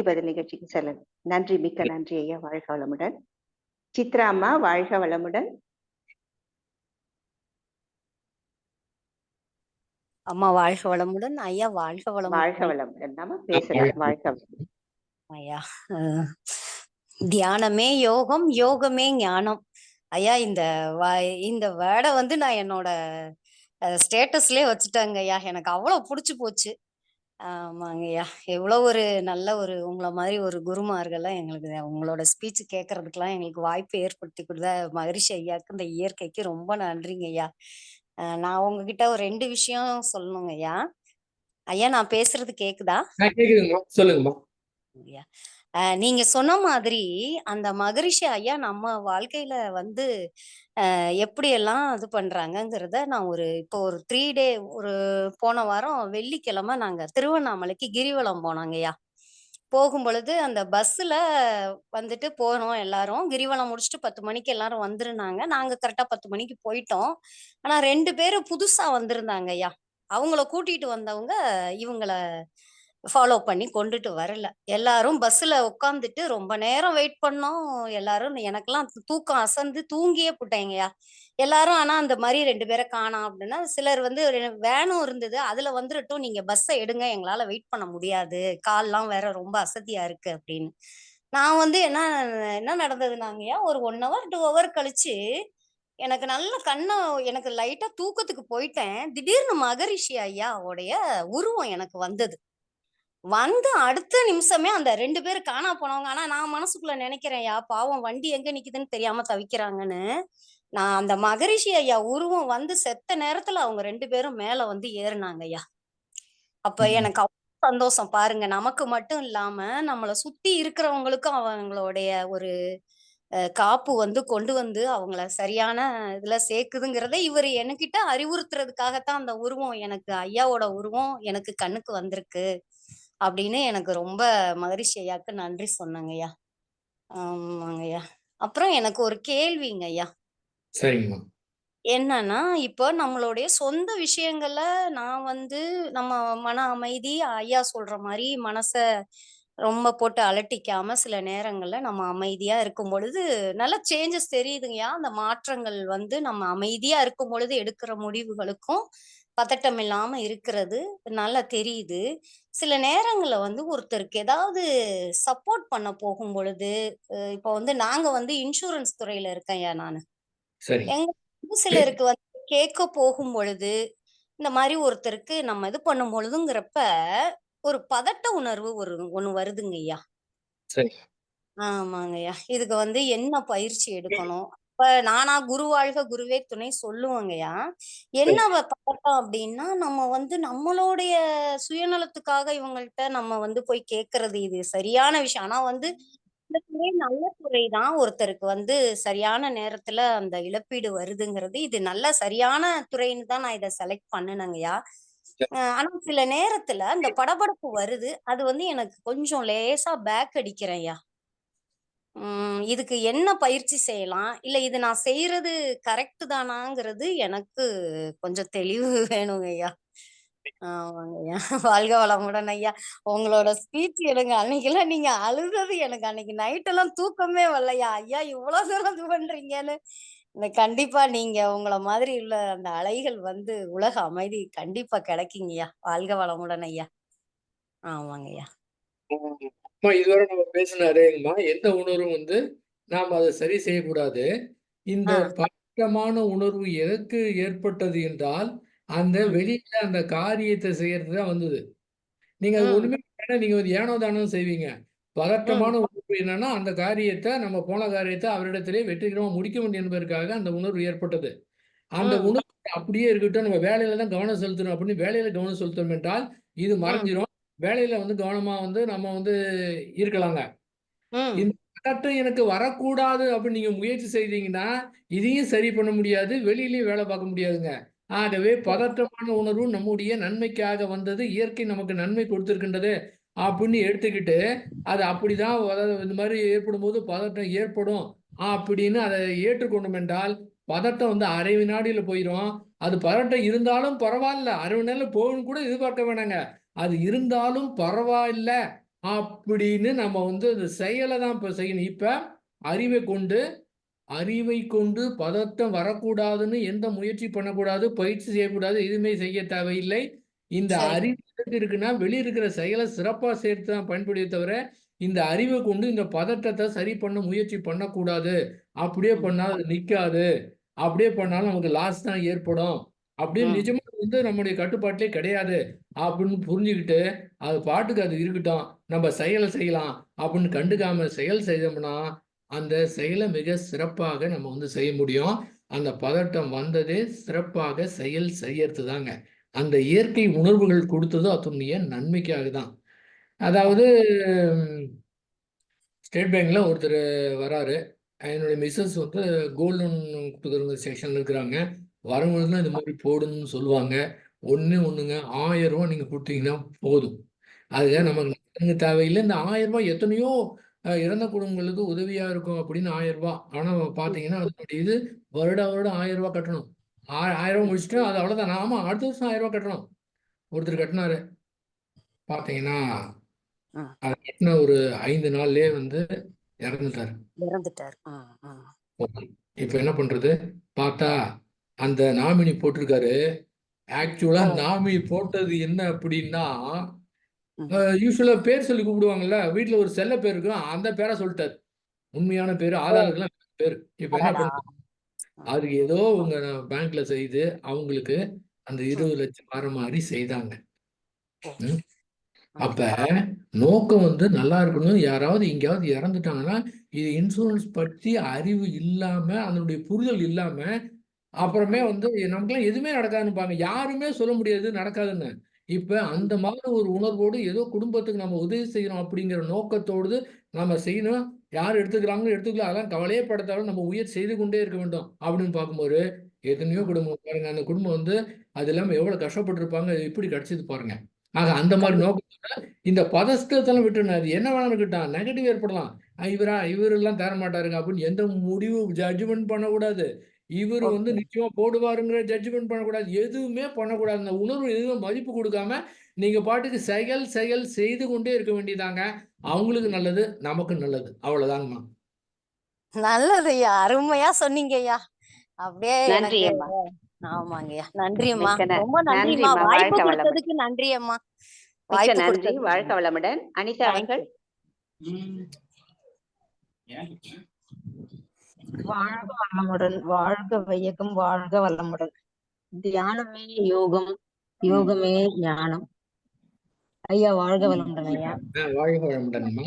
பதில் நிகழ்ச்சிக்கு செல்லலாம். நன்றி, மிக்க நன்றி ஐயா. வாழ்க வளமுடன். சித்ரா அம்மா, வாழ்க வளமுடன். அம்மா வாழ்க வளமுடன். ஐயா வாழ்க வாழ்க வளமுடன். வளமுடன். நாம பேசலாம். வாழ்க வளமுடன். ஐயா தியானமே யோகம், யோகமே ஞானம். ஐயா இந்த வேர்டை வந்து நான் என்னோட ஸ்டேட்டஸ்லயே வச்சுட்டேங்க ஐயா. எனக்கு அவ்வளவு பிடிச்சு போச்சு. ஆமாங்க ஐயா. எவ்வளவு ஒரு நல்ல ஒரு உங்களை மாதிரி ஒரு குருமார்கள்லாம் எங்களுக்கு உங்களோட ஸ்பீச் கேட்கறதுக்கெல்லாம் எங்களுக்கு வாய்ப்பு ஏற்படுத்தி கொடுத்த மகரிஷி ஐயாவுக்கு, இந்த இயற்கைக்கு ரொம்ப நன்றிங்க ஐயா. நான் உங்ககிட்ட ஒரு 2 விஷயம் சொல்லணுங்க ஐயா. ஐயா நான் பேசுறது கேக்குதா? கேக்குதுங்கம்மா, சொல்லுங்கம்மா. ஐயா நீங்க சொன்ன மாதிரி அந்த மகரிஷி ஐயா நம்ம வாழ்க்கையில வந்து எப்படியெல்லாம் இது பண்றாங்கங்கிறத நான் இப்போ ஒரு 3 டே ஒரு போன வாரம் வெள்ளிக்கிழமை நாங்க திருவண்ணாமலைக்கு கிரிவலம் போனாங்கய்யா. போகும் பொழுது அந்த பஸ்ஸுல வந்துட்டு போனோம் எல்லாரும். கிரிவலம் முடிச்சுட்டு 10 மணிக்கு எல்லாரும் வந்துருந்தாங்க. நாங்க கரெக்டா 10 மணிக்கு போயிட்டோம். ஆனா 2 பேரும் புதுசா வந்திருந்தாங்கய்யா. அவங்கள கூட்டிட்டு வந்தவங்க இவங்கள ஃபாலோ பண்ணி கொண்டுட்டு வரல. எல்லாரும் பஸ்ஸுல உட்காந்துட்டு ரொம்ப நேரம் வெயிட் பண்ணோம். எல்லாரும் எனக்கெல்லாம் தூக்கம் அசந்து தூங்கியே புட்டேங்கய்யா. எல்லாரும் ஆனா அந்த மாரி 2 பேர காணோம் அப்படின்னா, சிலர் வந்து வேனும் இருந்தது. அதுல வந்துரட்டும், நீங்க பஸ்ஸ எடுங்க. எங்களால வெயிட் பண்ண முடியாது. கால்லாம் வேற ரொம்ப அசதியா இருக்கு அப்படின்னு. நான் வந்து என்ன என்ன நடந்ததுனாங்கய்யா, ஒரு 1 ஹவர், 2 ஹவர் கழிச்சு எனக்கு நல்ல எனக்கு லைட்டா தூக்கத்துக்கு போயிட்டேன். திடீர்னு மகரிஷி ஐயாவோடைய உருவம் எனக்கு வந்தது. வந்து அடுத்த நிமிஷமே அந்த 2 பேரும் காணா போனவங்க. ஆனா நான் மனசுக்குள்ள நினைக்கிறேன்யா, பாவம் வண்டி எங்க நிக்குதுன்னு தெரியாம தவிக்கிறாங்கன்னு. நான் அந்த மகரிஷி ஐயா உருவம் வந்து செத்த நேரத்துல அவங்க 2 பேரும் மேல வந்து ஏறுனாங்கய்யா. அப்ப எனக்கு அவ்வளவு சந்தோஷம் பாருங்க. நமக்கு மட்டும் இல்லாம நம்மள சுத்தி இருக்கிறவங்களுக்கும் அவங்களுடைய ஒரு காப்பு வந்து கொண்டு வந்து அவங்கள சரியான இதுல சேர்க்குதுங்கிறத இவரு என்கிட்ட அறிவுறுத்துறதுக்காகத்தான் அந்த உருவம் எனக்கு ஐயாவோட உருவம் எனக்கு கண்ணுக்கு வந்திருக்கு அப்படின்னு எனக்கு ரொம்ப மகரிஷி ஐயாக்கு நன்றி சொன்னங்கய்யா. ஆமாங்கய்யா. அப்புறம் எனக்கு ஒரு கேள்விங்க ஐயா. சரிங்கம்மா. என்னன்னா, இப்போ நம்மளுடைய சொந்த விஷயங்கள்ல நான் வந்து நம்ம மன அமைதி ஐயா சொல்ற மாரி மனச ரொம்ப போட்டு அலட்டிக்காம சில நேரங்கள்ல நம்ம அமைதியா இருக்கும் பொழுது நல்ல சேஞ்சஸ் தெரியுதுங்கய்யா. அந்த மாற்றங்கள் வந்து நம்ம அமைதியா இருக்கும் பொழுது எடுக்கிற முடிவுகளுக்கும் பதட்டம் இல்லாம இருக்கிறது நல்லா தெரியுது. சில நேரங்கள்ல வந்து ஒருத்தருக்கு ஏதாவது சப்போர்ட் பண்ண போகும் பொழுது, இப்போ வந்து நாங்க வந்து இன்சூரன்ஸ் துறையில இருக்கேன்யா நானு. சரி. எங்க வந்து சிலருக்கு வந்து கேட்க போகும் பொழுது, இந்த மாரி ஒருத்தருக்கு நம்ம இது பண்ணும் பொழுதுங்கிறப்ப, ஒரு பதட்ட உணர்வு ஒண்ணு வருதுங்கய்யா. சரி. ஆமாங்கய்யா. இதுக்கு வந்து என்ன பயிற்சி எடுக்கணும்? இப்ப நானா குரு வாழ்க குருவே துணை சொல்லுவேங்கய்யா. என்ன பதட்டம் அப்டின்னா, நம்ம வந்து நம்மளுடைய சுயநலத்துக்காக இவங்கள்ட்ட நம்ம வந்து போய் கேட்கறது இது சரியான விஷயம். ஆனா வந்து இந்த துறை நல்ல துறை தான். ஒருத்தருக்கு வந்து சரியான நேரத்துல அந்த இழப்பீடு வருதுங்கிறது, இது நல்ல சரியான துறைன்னு தான் நான் இத செலக்ட் பண்ணுனேங்கய்யா. ஆனா சில நேரத்துல அந்த படபடப்பு வருது. அது வந்து எனக்கு கொஞ்சம் லேசா பேக் அடிக்கிறேன்யா. இதுக்கு என்ன பயிற்சி செய்யலாம்? இல்ல இது நான் செய்றது கரெக்ட் தானாங்கிறது எனக்கு கொஞ்சம் தெளிவு வேணுங்கய்யா. ஆமாங்கய்யா. வாழ்க வளமுடன் ஐயா. உங்களோட ஸ்பீச் எனக்கு அன்னைக்கெல்லாம் நீங்க அழுதது எனக்கு அன்னைக்கு நைட்டெல்லாம் தூக்கமே வரலையா. ஐயா இவ்ளோ தூரம் இது பண்றீங்கன்னு. கண்டிப்பா நீங்க உங்கள மாதிரி உள்ள அந்த அலைகள் வந்து உலக அமைதி கண்டிப்பா கிடைக்குங்கய்யா. வாழ்க வளமுடன் ஐயா. ஆமாங்கய்யா. அம்மா இதுவரை நம்ம பேசினாரேங்கம்மா, எந்த உணர்வும் வந்து நாம் அதை சரி செய்யக்கூடாது. இந்த ஆ. பதட்டமான உணர்வு எதற்கு ஏற்பட்டது என்றால், அந்த ம். வெளியில அந்த காரியத்தை செய்யறது தான் வந்தது. நீங்க அது ம். ஒண்ணுமே பண்ணல, நீங்க ஒரு ஏனோ தானோன்னு செய்வீங்க. ம். பதட்டமான உணர்வு என்னன்னா, அந்த காரியத்தை நம்ம போன காரியத்தை அவரிடத்திலே வெற்றிகரமா முடிக்க வேண்டும் என்பதற்காக அந்த உணர்வு ஏற்பட்டது. அந்த ம். உணர்வு அப்படியே இருக்கட்டும். நம்ம வேலையில தான் கவனம் செலுத்தணும் அப்படின்னு வேலையில கவனம் செலுத்தணும் என்றால், இது ம். மறைஞ்சிரும். வேலையில வந்து கவனமா வந்து நம்ம வந்து இருக்கலாங்க. ம். இந்த பதட்டம் எனக்கு வரக்கூடாது அப்படின்னு நீங்க முயற்சி செய்தீங்கன்னா, இதையும் சரி பண்ண முடியாது. வெளியிலயும் வேலை பார்க்க முடியாதுங்க. ஆகவே பதற்றமான உணர்வு நம்முடைய நன்மைக்காக வந்தது. இயற்கை நமக்கு நன்மை கொடுத்திருக்கின்றது அப்படின்னு எடுத்துக்கிட்டு, அது அப்படிதான் அதாவது இந்த மாரி ஏற்படும்போது பதட்டம் ஏற்படும் அப்படின்னு அதை ஏற்றுக்கொண்டோம் என்றால், பதட்டம் வந்து அரை வினாடியில போயிரும். அது பதட்டம் இருந்தாலும் பரவால்ல. அரை மணி நேரத்துல போகும்னு கூட எதிர்பார்க்க வேணாங்க. அது இருந்தாலும் பரவாயில்ல அப்படின்னு நம்ம வந்து அந்த செயலை தான் இப்ப செய்யணும். இப்ப அறிவை கொண்டு பதட்டம் வரக்கூடாதுன்னு எந்த முயற்சி பண்ணக்கூடாது, பயிற்சி செய்யக்கூடாது, எதுவுமே செய்ய தேவையில்லை. இந்த சரி அறிவு எதுக்கு இருக்குன்னா வெளியே இருக்கிற செயலை சிறப்பா சேர்த்து தான் பயன்படுத்தே தவிர இந்த அறிவை கொண்டு இந்த பதட்டத்தை சரி பண்ண முயற்சி பண்ணக்கூடாது. அப்படியே பண்ணால் அது நிக்காது. அப்படியே பண்ணாலும் நமக்கு லாஸ் தான் ஏற்படும் அப்படின்னு நிஜமா வந்து நம்முடைய கட்டுப்பாட்டிலே கிடையாது அப்படின்னு புரிஞ்சுக்கிட்டு அது பாட்டுக்கு அது இருக்கட்டும், நம்ம செயலை செய்யலாம் அப்படின்னு கண்டுக்காம செயல் செய்தோம்னா அந்த செயலை மிக சிறப்பாக நம்ம வந்து செய்ய முடியும். அந்த பதட்டம் வந்ததே சிறப்பாக செயல் செய்யறது தாங்க. அந்த இயற்கை உணர்வுகள் கொடுத்ததும் அதனுடைய நன்மைக்காக தான். அதாவது ஸ்டேட் பேங்க்ல ஒருத்தர் வராரு. என்னுடைய மிஸ்ஸஸ் வந்து கோல்டு லோன் கொடுக்குற செக்ஷன்ல இருக்கிறாங்க. வரும்பொழுதுலாம் இந்த மாதிரி போடுன்னு சொல்லுவாங்க. ஒண்ணுங்க ரூ. 1000 நீங்க கொடுத்தீங்கன்னா போதும். அதுக்காக நமக்கு நன்மை தேவையில்லை. இந்த ரூ. 1000 எத்தனையோ இறந்த குடும்பங்களுக்கு உதவியா இருக்கும் அப்படின்னு ரூ. 1000. ஆனா பாத்தீங்கன்னா அதனுடைய இது வருடம் ரூ. 1000 கட்டணும். 1000 முடிச்சுட்டு அது அவ்வளவுதான். ஆமா, அடுத்த வருஷம் ரூ. 1000 கட்டணும். ஒருத்தர் கட்டினாரு. பாத்தீங்கன்னா அது கட்டின ஒரு 5 நாள்லயே வந்து இறந்துட்டாரு. இப்ப என்ன பண்றது? பார்த்தா அந்த நாமினி போட்டிருக்காரு. ஆக்சுவலா நாமினி போட்டது என்ன அப்படின்னா யூஸ்வலா பேர் சொல்லி கூப்பிடுவாங்கல்ல, வீட்டுல ஒரு செல்ல பேர் இருக்கும், அந்த பேரை சொல்லிட்டாரு. உண்மையான பேரு ஆதாரத்துக்குலாம் பேரு. இப்ப என்ன பண்றது? அதுக்கு ஏதோ உங்க பேங்க்ல செய்து அவங்களுக்கு அந்த 20 லட்சம் வர மாதிரி செய்தாங்க. அப்ப நோக்கம் வந்து நல்லா இருக்கணும். யாராவது எங்கேயாவது இறந்துட்டாங்கன்னா இது இன்சூரன்ஸ் பற்றி அறிவு இல்லாம அதனுடைய புரிதல் இல்லாம அப்புறமே வந்து நமக்குலாம் எதுவுமே நடக்காதுன்னு யாருமே சொல்ல முடியாது நடக்காதுன்னு. இப்ப அந்த மாதிரி ஒரு உணர்வோடு ஏதோ குடும்பத்துக்கு நம்ம உதவி செய்யணும் அப்படிங்கிற நோக்கத்தோடு நம்ம செய்யணும். யார் எடுத்துக்கிறாங்களோ எடுத்துக்கலாம், அதெல்லாம் கவலையே படுத்தாலும் நம்ம உயிர் செய்து கொண்டே இருக்க வேண்டும் அப்படின்னு பார்க்கும்போது எத்தனையோ குடும்பம் பாருங்க. அந்த குடும்பம் வந்து அது இல்லாம எவ்வளவு கஷ்டப்பட்டிருப்பாங்க. எப்படி கிடைச்சது பாருங்க. ஆக அந்த மாதிரி நோக்கத்தோட இந்த பதஸ்தத்தெல்லாம் விட்டுணும். அது என்ன வேணாலும் இருக்கட்டும், நெகட்டிவ் ஏற்படலாம். இவரெல்லாம் தர மாட்டாருங்க அப்படின்னு எந்த முடிவு ஜட்ஜ்மெண்ட் பண்ணக்கூடாது. இவர் வந்து நிச்சயமா போடுவாருங்கிற ஜட்ஜ்மெண்ட் பண்ணக்கூடாது. எதுவுமே பண்ணக்கூடாது. அந்த உணர்வு எதுவுமே மதிப்பு கொடுக்காம நீங்க பாட்டுக்கு செயல் செய்து கொண்டே இருக்க வேண்டியதாங்க. அவங்களுக்கு நல்லது, நமக்கு நல்லது. அவ்வளவுதாங்கம்மா. நல்லது ஐயா, அருமையா சொன்னீங்க ஐயா. அப்படியே நன்றி எனக்கு அம்மா. ஆமாங்கய்யா. நன்றி அம்மா. மிக்க ரொம்ப நன்றிம்மா. நன்றிம்மா. வாய்ப்பு வாழ்க வளமுடன். கொடுத்ததுக்கு நன்றி அம்மா. மிக்க வாய்ப்பு நன்றி. கொடுத்ததுக்கு வாழ்க வளமுடன். அனிதா அவர்கள். வாழ்க வளமுடன், வாழ்க வையகம், வாழ்க வளமுடன். தியானமே யோகம், யோகமே ஞானம். ஐயா வாழ்க வளமுடன் ஐயா. வாழ்க வளமுடன்மா.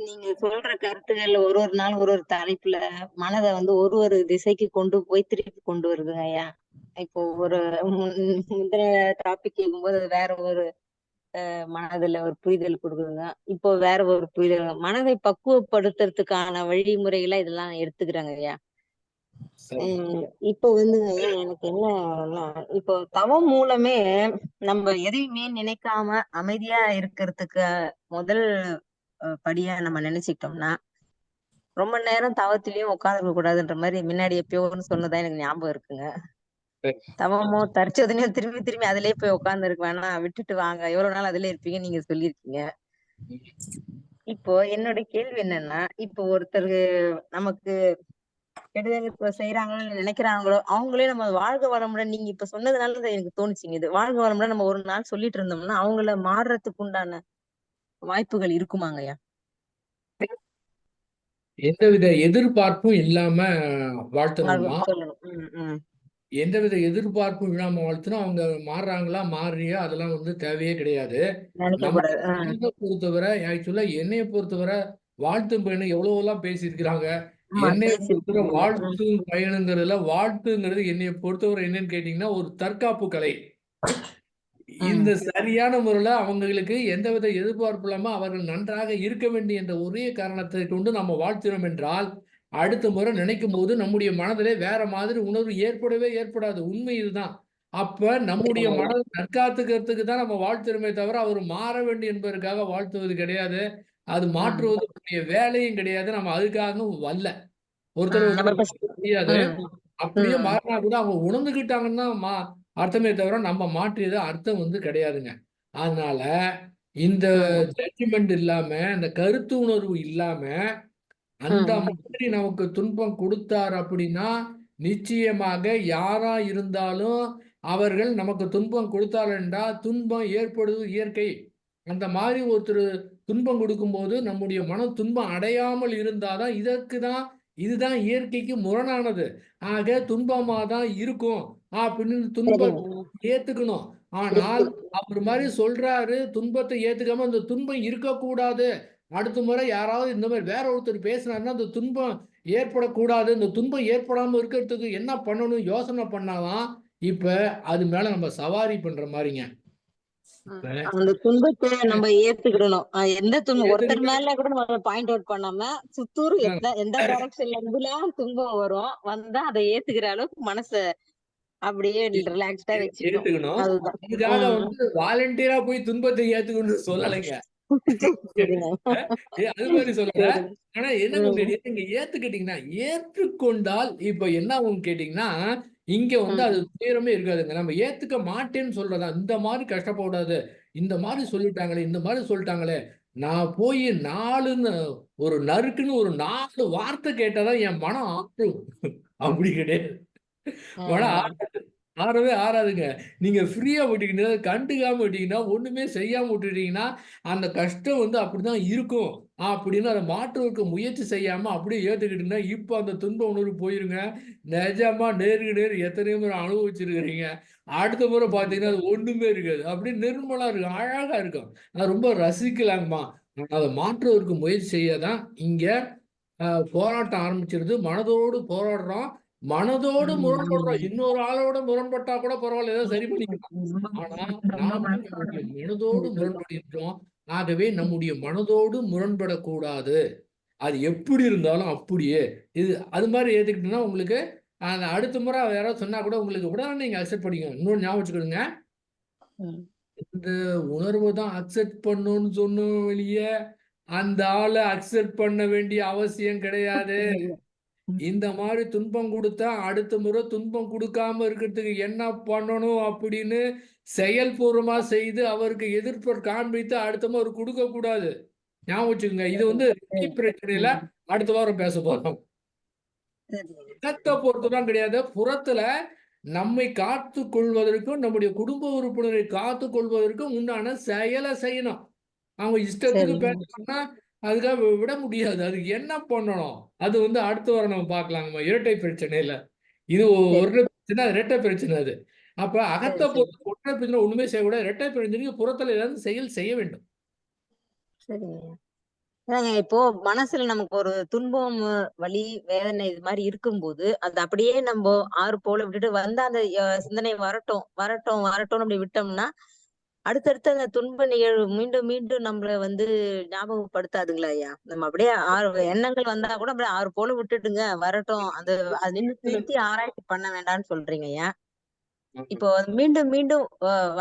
நீங்க சொல்ற கருத்துக்கள் ஒரு நாள் ஒரு தலைப்புல மனதை வந்து ஒரு திசைக்கு கொண்டு போய் திருப்பி கொண்டு வருதுங்க ஐயா. இப்போ ஒரு முந்தின டாபிக் கேட்கும்போது வேற ஒரு மனதுல ஒரு புரிதல் கொடுக்குதுங்க. இப்போ வேற ஒரு புரிதல். மனதை பக்குவப்படுத்துறதுக்கான வழிமுறைகளை இதெல்லாம் எடுத்துக்கிறாங்க ஐயா. இப்போ வந்து ஐயா எனக்கு என்ன, இப்போ தவம் மூலமே நம்ம எதையுமே நினைக்காம அமைதியா இருக்கிறதுக்கு முதல் படியா நம்ம நினைச்சுக்கிட்டோம்னா ரொம்ப நேரம் தவத்திலயும் உட்காந்துருக்க கூடாதுன்ற மாதிரி முன்னாடி எப்பயோன்னு சொன்னதான் எனக்கு ஞாபகம் இருக்குங்க. தவமோ தற்சோதனையோ திரும்பி திரும்பி அதுலயே போய் உட்கார்ந்து இருக்க வேணாம், விட்டுட்டு வாங்க, எவ்வளவு நாள் அதுலயே இருப்பீங்க நீங்க சொல்லியிருக்கீங்க. இப்போ என்னோட கேள்வி என்னன்னா, இப்போ ஒருத்தருக்கு நமக்கு கெடுதல் இப்ப செய்யறாங்களோ நினைக்கிறாங்களோ அவங்களே நம்ம வாழ்க வளமுடன் நீங்க இப்ப சொன்னதுனால எனக்கு தோணுச்சுங்க. இது வாழ்க வளமுடன் நம்ம ஒரு நாள் சொல்லிட்டு இருந்தோம்னா அவங்கள மாறுறதுக்கு உண்டான வாய்ப்புகள் இருக்குமாங்கய்யா? எந்தவித எதிர்பார்ப்பும் இல்லாம வாழ்த்தணுமா? சொல்லணும். எந்தவித எதிர்பார்ப்பும் இல்லாம வாழ்த்தணும். அவங்க மாறுறாங்களா மாறுறியா அதெல்லாம் வந்து தேவையே கிடையாது. நம்ம பொறுத்தவரை ஆக்சுவலா என்னைய பொறுத்தவரை வாழ்த்தும் பயணம் எவ்வளவெல்லாம் பேசியிருக்கிறாங்க. என்னைய பொறுத்தவரை வாழ்த்தும் பயணங்கிறதுல வாழ்த்துங்கிறது என்னைய பொறுத்தவரை என்னன்னு கேட்டீங்கன்னா ஒரு தற்காப்பு கலை. இந்த சரியான முறையில அவங்களுக்கு எந்தவித எதிர்பார்ப்பு இல்லாம அவர்கள் நன்றாக இருக்க வேண்டிய என்ற ஒரே காரணத்தை கொண்டு நம்ம வாழ்த்தினோம் என்றால் அடுத்த முறை நினைக்கும் போது நம்முடைய மனதிலே வேற மாதிரி உணர்வு ஏற்படவே ஏற்படாது. உண்மை இதுதான். அப்ப நம்முடைய மனதை தற்காத்துக்கிறதுக்கு தான் நம்ம வாழ்த்துறோமே தவிர அவர் மாற வேண்டும் என்பதற்காக வாழ்த்துவது கிடையாது. அது மாற்றுவதற்குரிய வேலையும் கிடையாது. நம்ம அதுக்காகவும் வரல. ஒருத்தர் முடியாது. அப்படியே மாறினா கூட அவங்க உணர்ந்துகிட்டாங்கன்னா அர்த்தமே தவிர நம்ம மாற்றியது அர்த்தம் வந்து கிடையாதுங்க. அதனால இந்த ஜட்ஜ்மெண்ட் இல்லாம, அந்த கருத்து உணர்வு இல்லாம அந்த மாதிரி நமக்கு துன்பம் கொடுத்தார் அப்படின்னா நிச்சயமாக யாரா இருந்தாலும் அவர்கள் நமக்கு துன்பம் கொடுத்தாருண்டா துன்பம் ஏற்படுவது இயற்கை. அந்த மாதிரி ஒருத்தர் துன்பம் கொடுக்கும்போது நம்முடைய மனம் துன்பம் அடையாமல் இருந்தாதான் இதுதான் இயற்கைக்கு முரணானது. ஆக துன்பமா தான் இருக்கும் அப்படின்னு துன்பத்தை ஏத்துக்கணும். ஆனால் அவர் மாதிரி சொல்றாரு, துன்பத்தை ஏத்துக்காம அந்த துன்பம் இருக்கக்கூடாது. அடுத்த முறை யாராவது இந்த மாதிரி வேற ஒருத்தர் பேசினாருன்னா அந்த துன்பம் ஏற்படக்கூடாது, இந்த துன்பம் ஏற்படாம இருக்கிறதுக்கு என்ன பண்ணணும் யோசனை பண்ணாதான் இப்ப அது மேல நம்ம சவாரி பண்ற மாதிரிங்க. அந்த துன்பத்தை நம்ம ஏத்துக்கிடணும். எந்த துன்பம் ஒருத்தர் மேல கூட நம்ம பாயிண்ட் அவுட் பண்ணாம சுத்தூர் எந்த டைரக்ஷன்ல இருந்துலாம் துன்பம் வரும் வந்தா அதை ஏத்துக்கிற அளவுக்கு மனச அப்படியே ரிலாக்ஸ்டா ஏத்துக்கணும். அதுக்காக வந்து வாலண்டியரா போய் துன்பத்தை ஏத்துக்கணும்னு சொல்லலைங்க. அது மாதிரி சொல்லல. ஆனா என்ன நீங்க ஏத்துக்கிட்டீங்கன்னா ஏற்றுக்கொண்டால் இப்ப என்ன ஆகும் கேட்டீங்கன்னா இங்க வந்து அது துயரமே இருக்காதுங்க. நம்ம ஏத்துக்க மாட்டேன்னு சொல்றதா இந்த மாதிரி கஷ்டப்படாது, இந்த மாதிரி சொல்லிட்டாங்களே நான் போய் ஒரு நறுக்குன்னு ஒரு 4 வார்த்தை கேட்டாதான் என் மனம் ஆற்றும். அப்படி கிடையாது. மனம் ஆறவே ஆறாதுங்க. நீங்க ஃப்ரீயா விட்டீங்கன்னா கண்டுக்காம விட்டீங்கன்னா ஒண்ணுமே செய்யாம விட்டுட்டீங்கன்னா அந்த கஷ்டம் வந்து அப்படிதான் இருக்கும் அப்படின்னு அதை மாற்றுவதற்கு முயற்சி செய்யாம அப்படியே ஏத்துக்கிட்டீங்கன்னா இப்ப அந்த துன்ப உணர்வு போயிருங்க. நிஜமா நேருக்கு நேர் எத்தனையோ முறை அனுபவிச்சிருக்கிறீங்க. அடுத்த முறை பாத்தீங்கன்னா அது ஒண்ணுமே இருக்காது. அப்படியே நிர்மலா இருக்கும், அழகா இருக்கும். நான் ரொம்ப ரசிக்கலாங்கம்மா. அதை மாற்றுவதற்கு முயற்சி செய்யாதான் இங்க போராட்டம் ஆரம்பிச்சிருது. மனதோடு போராடுறோம், மனதோடு முரண்படுறோம். இன்னொரு ஆளோட முரண்பட்டா கூட பரவாயில்ல, ஏதாவது சரி பண்ணிக்கலாம். ஆனா நாம நம்முடைய மனதோடு முரண்படுகின்றோம். ஆகவே நம்முடைய மனதோடு முரண்படக்கூடாது. அது எப்படி இருந்தாலும் அப்படியே இது அது மாதிரி ஏத்துக்கிட்டோம்னா உங்களுக்கு அந்த அடுத்த முறை யாராவது சொன்னா கூட உங்களுக்கு கூட நீங்க அக்செப்ட் பண்ணிக்கோங்க. இன்னொன்று ஞாபகம் வச்சுக்கோங்க, இந்த உணர்வை தான் அக்செப்ட் பண்ணணும்னு சொன்னோம் வெளியே அந்த ஆளை அக்செப்ட் பண்ண வேண்டிய அவசியம் கிடையாது. இந்த மாதிரி துன்பம் கொடுத்தா அடுத்த முறை துன்பம் கொடுக்காம இருக்கிறதுக்கு என்ன பண்ணணும் அப்படின்னு செயல்பூர்வமா செய்து அவருக்கு எதிர்ப்பு காண்பித்து அடுத்த முறை கொடுக்க கூடாது. ஞாபகம் வச்சுக்கோங்க. இது வந்து பிரச்சனையில அடுத்த வாரம் பேச போறோம். அகத்தை பொறுத்துதான் கிடையாது, புறத்துல நம்மை காத்து கொள்வதற்கும் நம்முடைய குடும்ப உறுப்பினரை காத்து கொள்வதற்கும் உண்டான செயலை செய்யணும். அவங்க இஷ்டத்துக்கு பேசணும்னா அதுக்காக விட முடியாது. அதுக்கு என்ன பண்ணணும் அது வந்து அடுத்த வாரம் நம்ம பார்க்கலாங்கம்மா. இரட்டை பிரச்சனையில இது ஒரு பிரச்சனை, இரட்டை பிரச்சனை. அது அப்ப அகத்தை பொறுத்து ஒற்றை பிரச்சனை ஒண்ணுமே செய்யக்கூடாது. இரட்டை பிரச்சனைக்கு புறத்துல ஏதாவது செயல் செய்ய வேண்டும். இப்போ மனசுல நமக்கு ஒரு துன்பம், வலி, வேதனை இது மாதிரி இருக்கும்போது அது அப்படியே நம்ம ஆறு போல விட்டுட்டு வந்து அந்த சிந்தனை வரட்டும் அப்படி விட்டோம்னா அடுத்தடுத்து அந்த துன்ப நிகழ்வு மீண்டும் மீண்டும் நம்மள வந்து ஞாபகப்படுத்தாதுங்களா ஐயா? நம்ம அப்படியே எண்ணங்கள் வந்தா கூட அப்படியே ஆறு போல விட்டுட்டுங்க வரட்டும், அது நிறுத்தி ஆராய்ச்சி பண்ண வேண்டாம்னு சொல்றீங்க ஐயா. இப்போ மீண்டும் மீண்டும்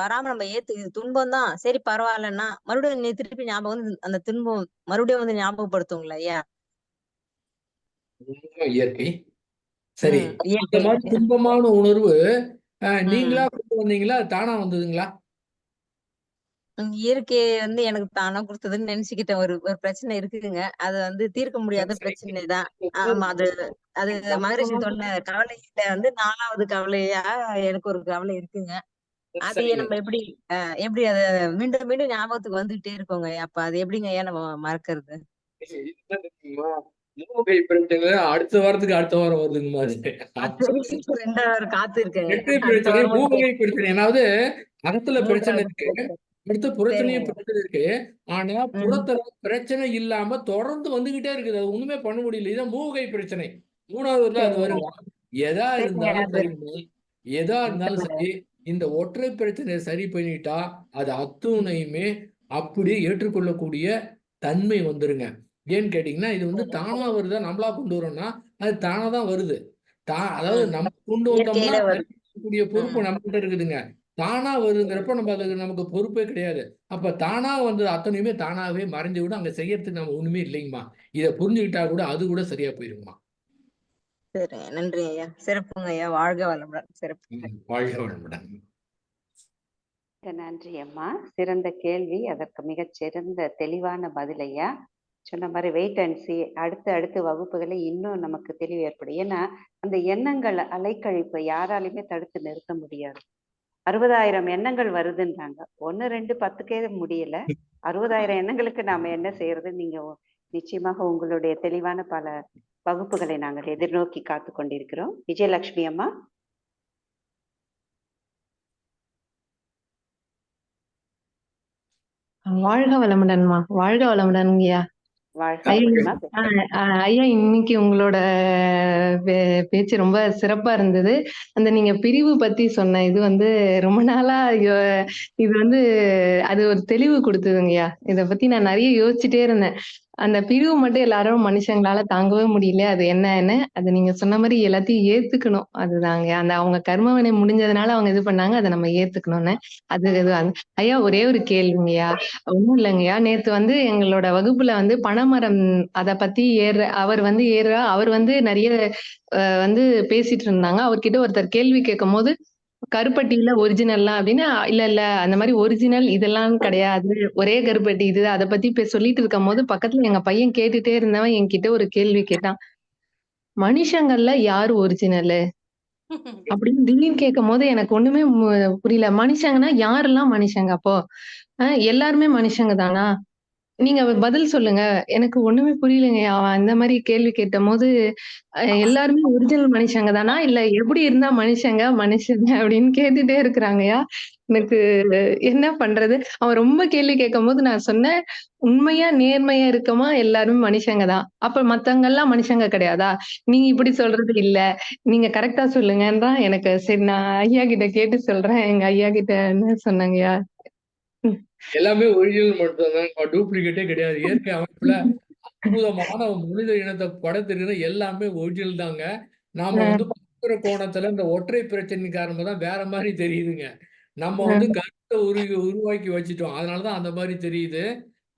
வராம நம்ம இது துன்பம் தான் சரி பரவாயில்லன்னா மறுபடியும் திருப்பி ஞாபகம் வந்து அந்த துன்பம் மறுபடியும் வந்து ஞாபகப்படுத்துங்களா ஐயா? இயற்கை சரி. இந்த மாதிரி துன்பமான உணர்வு நீங்களா கொண்டு வந்தீங்களா, தானா வந்ததுங்களா? இயற்கையை வந்து எனக்கு தானா கொடுத்ததுன்னு நினைச்சுக்கிட்டேன். ஒரு பிரச்சனை இருக்குதுங்க, அது வந்து தீர்க்க முடியாத பிரச்சனை தான். ஆமா, அது மகரிஷி சொன்ன கவலையில வந்து 4வது கவலையா எனக்கு ஒரு கவலை இருக்குங்க. அது நம்ம எப்படி அத மீண்டும் மீண்டும் ஞாபகத்துக்கு வந்துகிட்டே இருக்கோங்க. அப்ப அது எப்படிங்க ஐயா நம்ம மறக்கிறது? அடுத்த வாரத்துக்கு அடுத்த வாரம் வருதுங்கம்மா. காத்து இருக்கேன். ஏதாவது அகத்துல பிரச்சனை இருக்கு, அடுத்து புறத்துலயும் பிரச்சனை இருக்கு. ஆனா புறத்துல பிரச்சனை இல்லாம தொடர்ந்து வந்துகிட்டே இருக்குது. அது ஒண்ணுமே பண்ண முடியல. இதான் மூவகை பிரச்சனை. 3வது அது வருங்க. எதா இருந்தாலும் சரி இந்த ஒற்றை பிரச்சனையை சரி பண்ணிட்டா அது அத்துணையுமே அப்படியே ஏற்றுக்கொள்ளக்கூடிய தன்மை வந்துருங்க. ஏன்னு கேட்டீங்கன்னா இது வந்து தானா வருதா நம்மளா கொண்டு வரோம்னா அது தானா தான் வருது. அதாவது நம்ம கொண்டு வந்தோம்னா கூடிய பொறுப்பு நம்ம கிட்ட இருக்குதுங்க. தானா வருங்கிறப்ப நம்ம அதுக்கு நமக்கு பொறுப்பே கிடையாது. அப்ப தானா வந்து அத்தனையுமே தானாவே மறைஞ்சு விட அங்க செய்யறதுக்கு நம்ம ஒண்ணுமே இல்லைங்கம்மா. இதை புரிஞ்சுக்கிட்டா கூட அது கூட சரியா போயிருங்கம்மா. சரி, நன்றி ஐயா. சிறப்புங்க ஐயா. வாழ்க வளமுடன். சிறப்பு. வாழ்க வளமுடன். மிக்க நன்றி அம்மா. சிறந்த கேள்வி, அதற்கு மிகச் சிறந்த தெளிவான பதில் ஐயா. சொன்ன மாதிரி வெயிட் அண்ட் சி. அடுத்த வகுப்புகளை இன்னும் நமக்கு தெளிவு ஏற்படும். ஏன்னா அந்த எண்ணங்கள் அலைக்கழிப்பை யாராலையுமே தடுத்து நிறுத்த முடியாது. 60,000 எண்ணங்கள் வருதுன்றாங்க. 1, 2, 10க்கே முடியல. 60,000 எண்ணங்களுக்கு நாம என்ன செய்யறது? நீங்க நிச்சயமாக உங்களுடைய தெளிவான பல வகுப்புகளை நாங்கள் எதிர்நோக்கி காத்து கொண்டிருக்கிறோம். விஜயலட்சுமி அம்மா. வாழ்க வளமுடன்மா, வாழ்க வளமுடன்ங்கய்யா. வாழ்க ஐயா, வளமுடன். ஐயா இன்னைக்கு உங்களோட பேச்சு ரொம்ப சிறப்பா இருந்தது. அந்த நீங்க பிரிவு பத்தி சொன்ன இது வந்து ரொம்ப நாளா இது வந்து அது ஒரு தெளிவு கொடுத்ததுங்கய்யா. இத பத்தி நான் நிறைய யோசிச்சுட்டே இருந்தேன். அந்த பிரிவு மட்டும் எல்லாரும் மனுஷங்களால தாங்கவே முடியல. அது என்னன்னு அது நீங்க சொன்ன மாதிரி எல்லாத்தையும் ஏத்துக்கணும். அதுதாங்க அந்த அவங்க கர்மவினை முடிஞ்சதுனால அவங்க இது பண்ணாங்க. அதை நம்ம ஏத்துக்கணும்னு. அது ஐயா ஒரே ஒரு கேள்விங்கய்யா. ஒண்ணும் இல்லைங்கய்யா. நேத்து வந்து எங்களோட வகுப்புல வந்து பனைமரம் அத பத்தி அவர் வந்து நிறைய வந்து பேசிட்டு இருந்தாங்க. அவர்கிட்ட ஒருத்தர் கேள்வி கேட்கும்போது கருப்பட்டியில ஒரிஜினல்லாம் அப்படின்னு இல்ல அந்த மாதிரி ஒரிஜினல் இதெல்லாம் கிடையாது. ஒரே கருப்பட்டி இது. அத பத்தி சொல்லிட்டு இருக்கும்போது பக்கத்துல எங்க பையன் கேட்டுட்டே இருந்தவன் என்கிட்ட ஒரு கேள்வி கேட்டான். மனுஷங்கள்ல யாரு ஒரிஜினலு அப்படின்னு திடீர்னு கேட்கும்போது எனக்கு ஒண்ணுமே புரியல. மனுஷங்கன்னா யாரெல்லாம் மனுஷங்க அப்போ? எல்லாருமே மனுஷங்க தானா? நீங்க பதில் சொல்லுங்க. எனக்கு ஒண்ணுமே புரியலங்க. அவன் அந்த மாரி கேள்வி கேட்டபோது, எல்லாருமே ஒரிஜினல் மனுஷங்க தானா? இல்ல எப்படி இருந்தா மனுஷங்க அப்படின்னு கேட்டுட்டே இருக்கிறாங்கய்யா. எனக்கு என்ன பண்றது? அவன் ரொம்ப கேள்வி கேட்கும்போது நான் சொன்னேன், "உண்மையா, நேர்மையா இருக்கமா எல்லாரும் மனுஷங்க தான். அப்ப மத்தவங்கலாம் மனுஷங்க கிடையாதா? நீங்க இப்படி சொல்றது இல்ல. நீங்க கரெக்ட்டா சொல்லுங்கன்றான்." எனக்கு சரி நான் ஐயா கிட்ட கேட்டு சொல்றேன். எங்க ஐயா கிட்ட என்ன சொன்னேங்கய்யா. எல்லாமே ஒரிஜினல் மட்டும் தான், டூப்ளிகேட்டே கிடையாது. இயற்கை அமைப்புல அற்புதமான மனித இனத்தை படைத்திருக்கிற எல்லாமே ஒரிஜினல் தாங்க. நாம வந்து பார்க்கிற கோணத்துல இந்த ஒற்றை பிரச்சனை காரணமா தான் வேற மாதிரி தெரியுதுங்க. நம்ம வந்து கருத்தை உருவாக்கி வச்சுட்டோம். அதனாலதான் அந்த மாதிரி தெரியுது.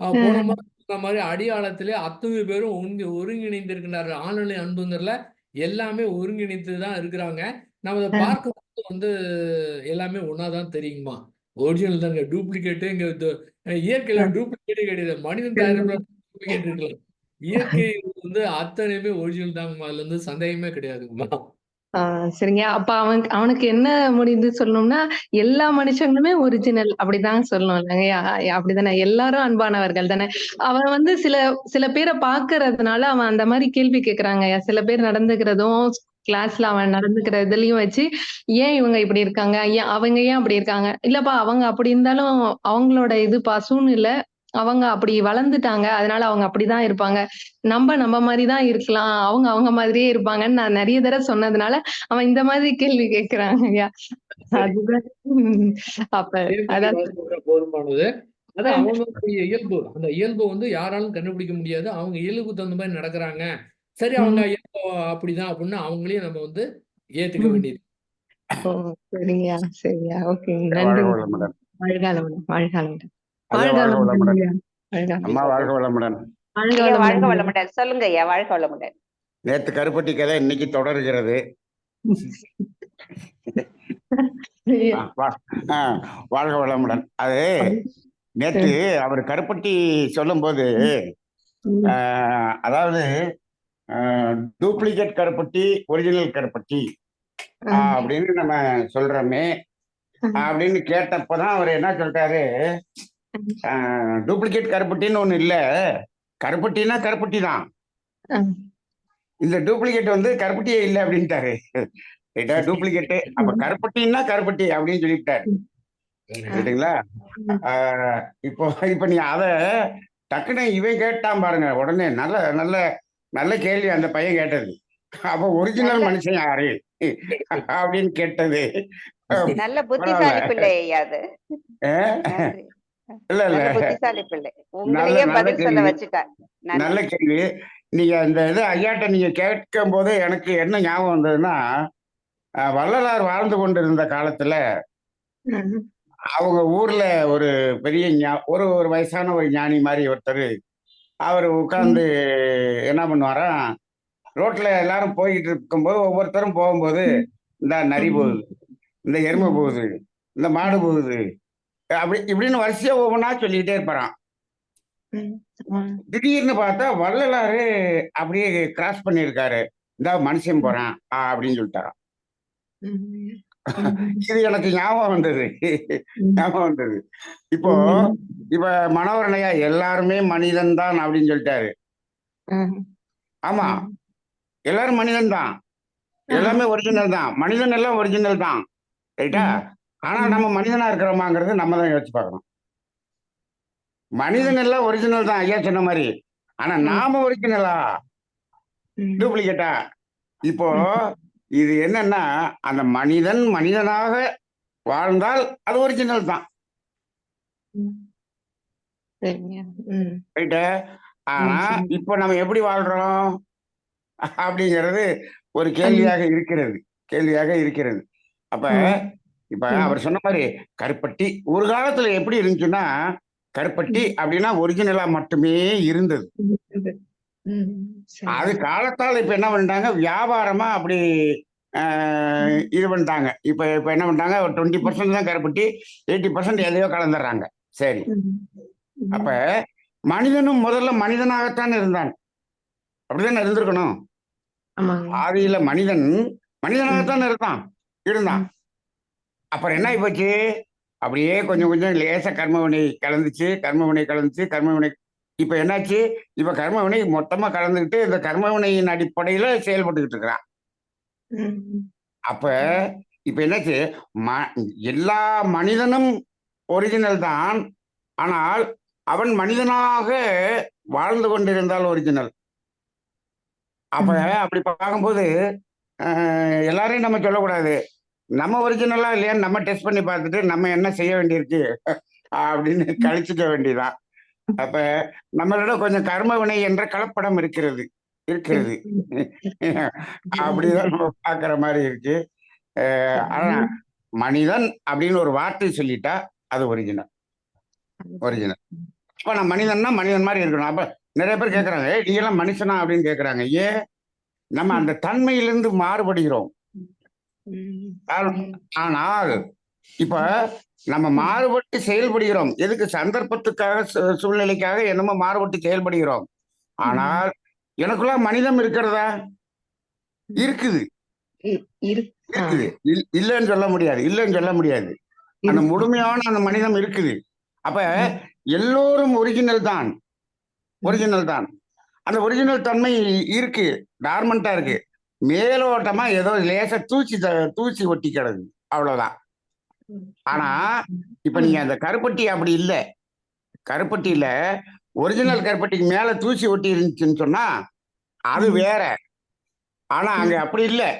போன மாதிரி சொன்ன மாதிரி அடியாளத்திலே அத்தனை பேரும் ஒருங்கிணைந்து இருக்கிறாரு. ஆண்நிலை அன்புங்கிறதுல எல்லாமே ஒருங்கிணைத்து தான் இருக்கிறாங்க. நம்ம அதை பார்க்கும்போது வந்து எல்லாமே ஒன்னாதான் தெரியுமா. ஒரிஜினல் தாங்க. டூப்ளிகேட்டு இங்க இயற்கையில டூப்ளிகேட்டே கிடையாது. மனிதன் தயாரிப்புல டூப்ளிகேட் இருக்கலாம். இயற்கை வந்து அத்தனையுமே ஒரிஜினல் தாங்கம்மா. அதுல இருந்து சந்தேகமே கிடையாதுங்கம்மா. சரிங்க. அப்ப அவனுக்கு என்ன முடியுது சொல்லணும்னா, எல்லா மனுஷங்களுமே ஒரிஜினல் அப்படிதான் சொல்லணும் இல்லைங்கய்யா? அப்படிதானே? எல்லாரும் அன்பானவர்கள் தானே? அவன் வந்து சில சில பேர பார்க்கறதுனால அவன் அந்த மாரி கேள்வி கேட்கறாங்கய்யா. சில பேர் நடந்துக்கிறதும், கிளாஸ்ல அவன் நடந்துக்கிற இதுலயும் வச்சு, ஏன் இவங்க இப்படி இருக்காங்க? அவங்க ஏன் அப்படி இருக்காங்க? இல்லப்பா அவங்க அப்படி இருந்தாலும் அவங்களோட சூழ்நிலை. அவங்க அப்படி வளர்ந்துட்டாங்க. அதனால அவங்க அப்படிதான் இருப்பாங்க. நம்ம மாரி தான் இருக்கலாம். அவங்க மாதிரியே இருப்பாங்கன்னு நான் நெறைய தடவ சொன்னதுனால, அவன் இந்த மாதிரி கேள்வி கேட்கிறாங்கய்யா. அதுதான் அப்ப அதான் போதுமானது. அது அவங்களுடைய இயல்பு. அந்த இயல்பு வந்து யாராலும் கண்டுபிடிக்க முடியாது. அவங்க இயல்புக்கு தகுந்த மாதிரி நடக்கிறாங்க. சரி அவங்க இயல்பு அப்படிதான் அப்படின்னு அவங்களையும் நம்ம வந்து ஏத்துக்க வேண்டியது. ஓ! சரிங்கய்யா, சரிங்கய்யா. ஓகே. வாழ்க நன்றி. வளமுடன். வாழ்க வளமுடன், வாழ்க வளமுடன். ஐயா வாழ்க வாழ்க வளமுடன். வளமுடன். வாழ்க அம்மா வாழ்க வளமுடன். வாழ்க ஐயா வாழ்க வளமுடன். வளமுடன். சொல்லுங்க ஐயா. வாழ்க வளமுடன். நேத்து கருப்பட்டி கதை இன்னைக்கு தொடர்கிறது. வாழ்க வளமுடன். அது நேத்து அவர் கருப்பட்டி சொல்லும்போது அதாவது டூப்ளிகேட் கருப்பட்டி, ஒரிஜினல் கருப்பட்டி அப்படின்னு நம்ம சொல்றோமே அப்படின்னு கேட்டப்பதான் அவர் என்ன சொல்றாரு, டூப்ளிகேட் கருப்பட்டின்னு ஒண்ணு இல்ல, கருப்பட்டினா கருப்பட்டி தான், இந்த டூப்ளிகேட் வந்து கருப்பட்டியே இல்லை அப்படின்ட்டாரு. டூப்ளிகேட்டு அப்ப கருப்பட்டின்னா கருப்பட்டி அப்படின்னு சொல்லிவிட்டாரு. கேட்டுங்களா? இப்போ நீ அத டக்குன்னு இவன் கேட்டான் பாருங்க. உடனே நல்ல நல்ல நல்ல கேள்வி அந்த பையன் கேட்டது. அப்ப ஒரிஜினல் மனுஷன் யாரு அப்படின்னு கேட்டது. நல்ல புத்திசாலி பிள்ளை ஐயா அது. இல்ல இல்ல, புத்திசாலி பிள்ளை. உங்களையே பதில் சொல்ல வச்சுட்டார். நல்ல கேள்வி. நீங்க இந்த இது ஐயாட்ட நீங்க கேட்கும் போது எனக்கு என்ன ஞாபகம் வந்ததுன்னா, வள்ளலார் வாழ்ந்து கொண்டிருந்த காலத்துல அவங்க ஊர்ல ஒரு பெரிய ஒரு வயசான ஒரு ஞானி மாதிரி ஒருத்தர், அவர் உட்கார்ந்து என்ன பண்ணுவாராம், ரோட்ல எல்லாரும் போய்கிட்டு இருக்கும்போது ஒவ்வொருத்தரும் போகும்போது, இந்த நரி போகுது, இந்த எருமை போகுது, இந்த மாடு போகுது, அப்படி இப்படின்னு வரிசையா ஒவ்வொன்றா சொல்லிக்கிட்டே இருப்பாராம். திடீர்னு பார்த்தா வள்ளலாரு அப்படியே கிராஸ் பண்ணியிருக்காரு. இந்த மனுஷன் போறான் அப்படின்னு சொல்லிட்டாராம். இது எனக்கு ஞாபகம் வந்தது. ஞாபகம் வந்தது. இப்போ இப்ப மனோரணையா எல்லாருமே மனிதன் தான் அப்படின்னு சொல்லிட்டாரு. ஆமா, எல்லாரும் மனிதன் தான், எல்லாமே ஒரிஜினல் தான், மனிதன் எல்லாம் ஒரிஜினல் தான், ரைட்டா? ஆனா நம்ம மனிதனா இருக்கிறோமாங்கிறது நம்ம தான் யோசிச்சு பார்க்கணும். மனிதன் எல்லாம் ஒரிஜினல் தான் ஐயா சொன்ன மாதிரி, ஆனா நாம ஒரிஜினலா டூப்ளிகேட்டா? இப்போ இது என்னன்னா, அந்த மனிதன் மனிதனாக வாழ்ந்தால் அது ஒரிஜினல் தான், ரைட்டு? ஆனா இப்போ நம்ம எப்படி வாழ்றோம் அப்படிங்கிறது ஒரு கேள்வியாக இருக்கிறது. அப்ப இப்ப அவர் சொன்ன மாதிரி கருப்பட்டி ஒரு காலத்துல எப்படி இருந்துச்சுன்னா, கருப்பட்டி அப்படின்னா ஒரிஜினலா மட்டுமே இருந்தது. அது காலத்தால் இப்ப என்ன பண்ணிட்டாங்க, வியாபாரமா அப்படி இது பண்ணிட்டாங்க. இப்ப இப்ப என்ன பண்ணிட்டாங்க, ஒரு 20% தான் கருப்பட்டி, 80% எதையோ கலந்துடுறாங்க. சரி, அப்ப மனிதனும் முதல்ல மனிதனாகத்தான் இருந்தான், அப்படித்தானே இருந்திருக்கணும். ஆதியில மனிதனாகத்தான் இருந்தான். அப்புறம் என்ன ஆகி போச்சு, அப்படியே கொஞ்சம் கொஞ்சம் லேச கர்மவினை கலந்துச்சு. இப்ப என்னாச்சு, இப்ப கர்மவினை மொத்தமா கலந்துக்கிட்டு இந்த கர்மவினையின் அடிப்படையில செயல்பட்டுக்கிட்டு இருக்கிறான். அப்ப இப்ப என்னாச்சு, எல்லா மனிதனும் ஒரிஜினல் தான், ஆனால் அவன் மனிதனாக வாழ்ந்து கொண்டிருந்தால் ஒரிஜினல். அப்ப அப்படி பார்க்கும்போது எல்லாரையும் நம்ம சொல்லக்கூடாது, நம்ம ஒரிஜினலா இல்லையான்னு நம்ம டெஸ்ட் பண்ணி பார்த்துட்டு நம்ம என்ன செய்ய வேண்டியிருக்கு அப்படின்னு கழிச்சுக்க வேண்டியதான். அப்ப நம்மளோட கொஞ்சம் கர்மவினை என்ற கலப்படம் இருக்கிறது அப்படிதான் நம்ம பாக்குற மாதிரி இருக்கு. ஆனா மனிதன் அப்படின்னு ஒரு வார்த்தை சொல்லிட்டா அது ஒரிஜினல். இப்ப நான் மனிதன்னா மனிதன் மாதிரி இருக்கணும். அப்ப நிறைய பேர் கேட்கறாங்க, நீ எல்லாம் மனுஷனா அப்படின்னு கேட்கறாங்க. ஏன், நம்ம அந்த தன்மையிலிருந்து மாறுபடுகிறோம். ஆனால் இப்ப நம்ம மாறுபட்டு செயல்படுகிறோம். எதுக்கு? சந்தர்ப்பத்துக்காக, சூழ்நிலைக்காக என்னமோ மாறுபட்டு செயல்படுகிறோம். ஆனால் எனக்குள்ள மனிதம் இருக்கிறதா? இருக்குது. இல்லைன்னு சொல்ல முடியாது. அந்த முழுமையான அந்த மனிதம் இருக்குது. அப்ப எல்லோரும் ஒரிஜினல் தான். அந்த ஒரிஜினல் தன்மை இருக்கு, டார்மண்டா இருக்கு. மேலோட்டமா ஏதோ லேசா தூசி ஒட்டி கிடக்கு, அவ்வளவுதான். ஆனா இப்ப நீங்க அந்த கருப்பட்டி அப்படி இல்லை. கருப்பட்டியில ஒரிஜினல் கருப்பட்டிக்கு மேல தூசி ஒட்டி இருந்துச்சுன்னு சொன்னா அது வேற. ஆனா அங்க அப்படி இல்லை.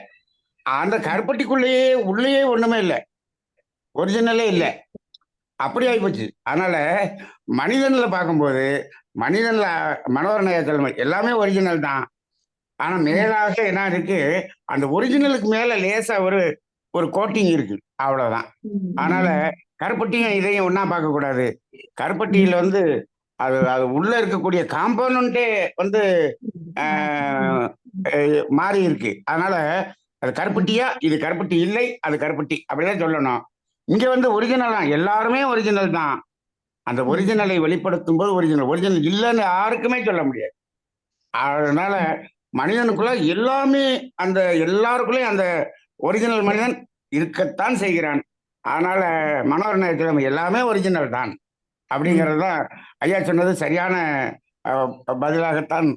அந்த கருப்பட்டிக்குள்ளேயே உள்ளேயே ஒண்ணுமே இல்லை, ஒரிஜினலே இல்லை. அப்படி ஆயிப்போச்சு. அதனால மனிதன்ல பார்க்கும்போது மனிதன்ல மனோரணைய தலைமை எல்லாமே ஒரிஜினல் தான். ஆனா மேலாக என்ன இருக்கு, அந்த ஒரிஜினலுக்கு மேல லேசா ஒரு கோட்டிங் இருக்கு, அவ்வளவுதான். அதனால கருப்பட்டியும் இதையும் ஒன்னா பார்க்க கூடாது. கருப்பட்டியில அது உள்ள இருக்கக்கூடிய காம்போனன்ட்டே மாறி இருக்கு. அதனால அது கருப்பட்டியா, இது கருப்பட்டி இல்லை, அது கருப்பட்டி, அப்படிதான் சொல்லணும். இங்க ஒரிஜினல் தான், எல்லாருமே ஒரிஜினல் தான். அந்த ஒரிஜினலை வெளிப்படுத்தும் போது ஒரிஜினல் இல்லைன்னு யாருக்குமே சொல்ல முடியாது. அதனால மனிதனுக்குள்ள எல்லாமே, அந்த எல்லாருக்குள்ளேயும் அந்த ஒரிஜினல் மனிதன் இருக்கத்தான் செய்கிறான். அதனால மனோரணையத்தில் எல்லாமே ஒரிஜினல் தான் அப்படிங்கிறது தான் ஐயா சொன்னது சரியான பதிலாகத்தான்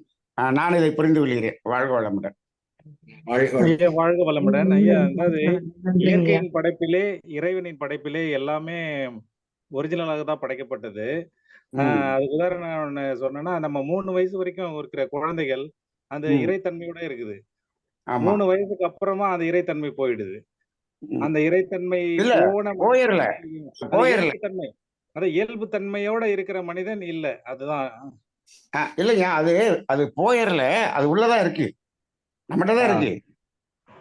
நான் இதை புரிந்து கொள்கிறேன். வாழ்க வளமுடன். வாழ்க வளமுடன் ஐயா. அதாவது இயற்கையின் படைப்பிலே, இறைவனின் படைப்பிலே எல்லாமே ஒரிஜினலாக தான் படைக்கப்பட்டது. அதுக்கு உதாரணம் ஒண்ணு சொன்னேன்னா, நம்ம 3 வயசு வரைக்கும் இருக்கிற குழந்தைகள் அந்த இறைத்தன்மையோட இருக்குது. 3 வயசுக்கு அப்புறமா அந்த இறைத்தன்மை போயிடுது. அந்த இறைத்தன்மை இயல்புத்தன்மை, அது இயல்பு தன்மையோட இருக்கிற மனிதன் இல்ல. அதுதான் இல்லைங்க, அது போயிடல, அது உள்ளதான் இருக்கு, நம்மகிட்ட தான் இருக்கு.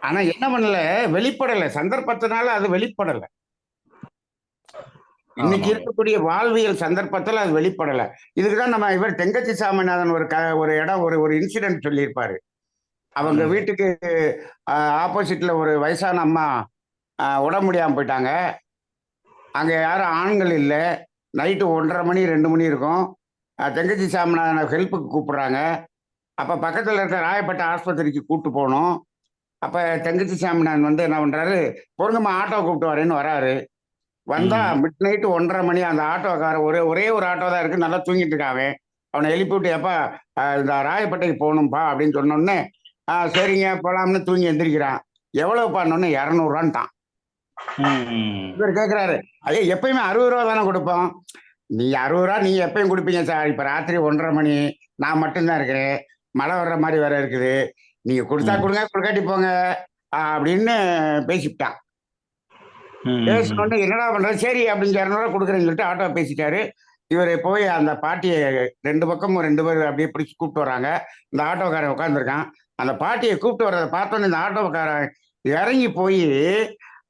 ஆனா என்ன பண்ணல, வெளிப்படல, சந்தர்ப்பத்தினால அது வெளிப்படல. இன்னைக்கு இருக்கக்கூடிய வாழ்வியல் சந்தர்ப்பத்துல அது வெளிப்படல. இதுக்குதான் நம்ம இவர் தெங்கச்சி சாமிநாதன் ஒரு இடம் ஒரு இன்சிடென்ட் சொல்லியிருப்பாரு. அவங்க வீட்டுக்கு ஆப்போசிட்ல ஒரு வயசான அம்மா உடம்பு முடியாம போயிட்டாங்க. அங்கே யாரும் ஆண்கள் இல்லை. நைட்டு 1:30 மணி 2 மணி இருக்கும். தெங்கச்சி சாமிநாதனை ஹெல்ப்புக்கு கூப்பிடுறாங்க. அப்போ பக்கத்தில் இருக்க ராயப்பேட்டை ஆஸ்பத்திரிக்கு கூப்பிட்டு போகணும். அப்போ தெங்கச்சி சாமிநாதன் வந்து என்ன பண்ணுறாரு, பொருங்கம்மா ஆட்டோ கூப்பிட்டு வரேன்னு வராரு. வந்தா மிட் நைட்டு 1:30 மணி. அந்த ஆட்டோக்காரன் ஒரே ஒரு ஆட்டோ தான் இருக்கு, நல்லா தூங்கிட்டு இருக்கான். அவனை எழுப்பி விட்டு, எப்பா இந்த ராயப்பேட்டைக்கு போகணும்ப்பா அப்படின்னு சொன்னோடனே, சரிங்க போலாம்னு தூங்கி எந்திரிக்கிறான். எவ்வளவுப்பான்னு 200 இவர் கேட்கிறாரு, ஐயா எப்பயுமே 60 ரூபா தானே கொடுப்போம். நீ 60 ரூபா நீங்க எப்பயும் கொடுப்பீங்க சார். இப்ப ராத்திரி 1:30 மணி, நான் மட்டும்தான் இருக்கிறேன், மழை வர்ற மாதிரி வேற இருக்குது, நீங்க கொடுத்தா கொடுங்க, கொடுக்காட்டி போங்க அப்படின்னு பேசிவிட்டான். பேசினோடனே என்னடா பண்றது, சரி அப்படின்னு 200 ரூபா கொடுக்குறேன்னு சொல்லிட்டு ஆட்டோ பேசிட்டாரு. இவர் போய் அந்த பாட்டியை 2 பக்கமும் 2 பேர் அப்படியே பிடிச்சி கூப்பிட்டு வர்றாங்க. இந்த ஆட்டோக்காரன் உட்காந்துருக்கான். அந்த பாட்டியை கூப்பிட்டு வர்றதை பார்த்தோன்னே இந்த ஆட்டோக்காரன் இறங்கி போய்,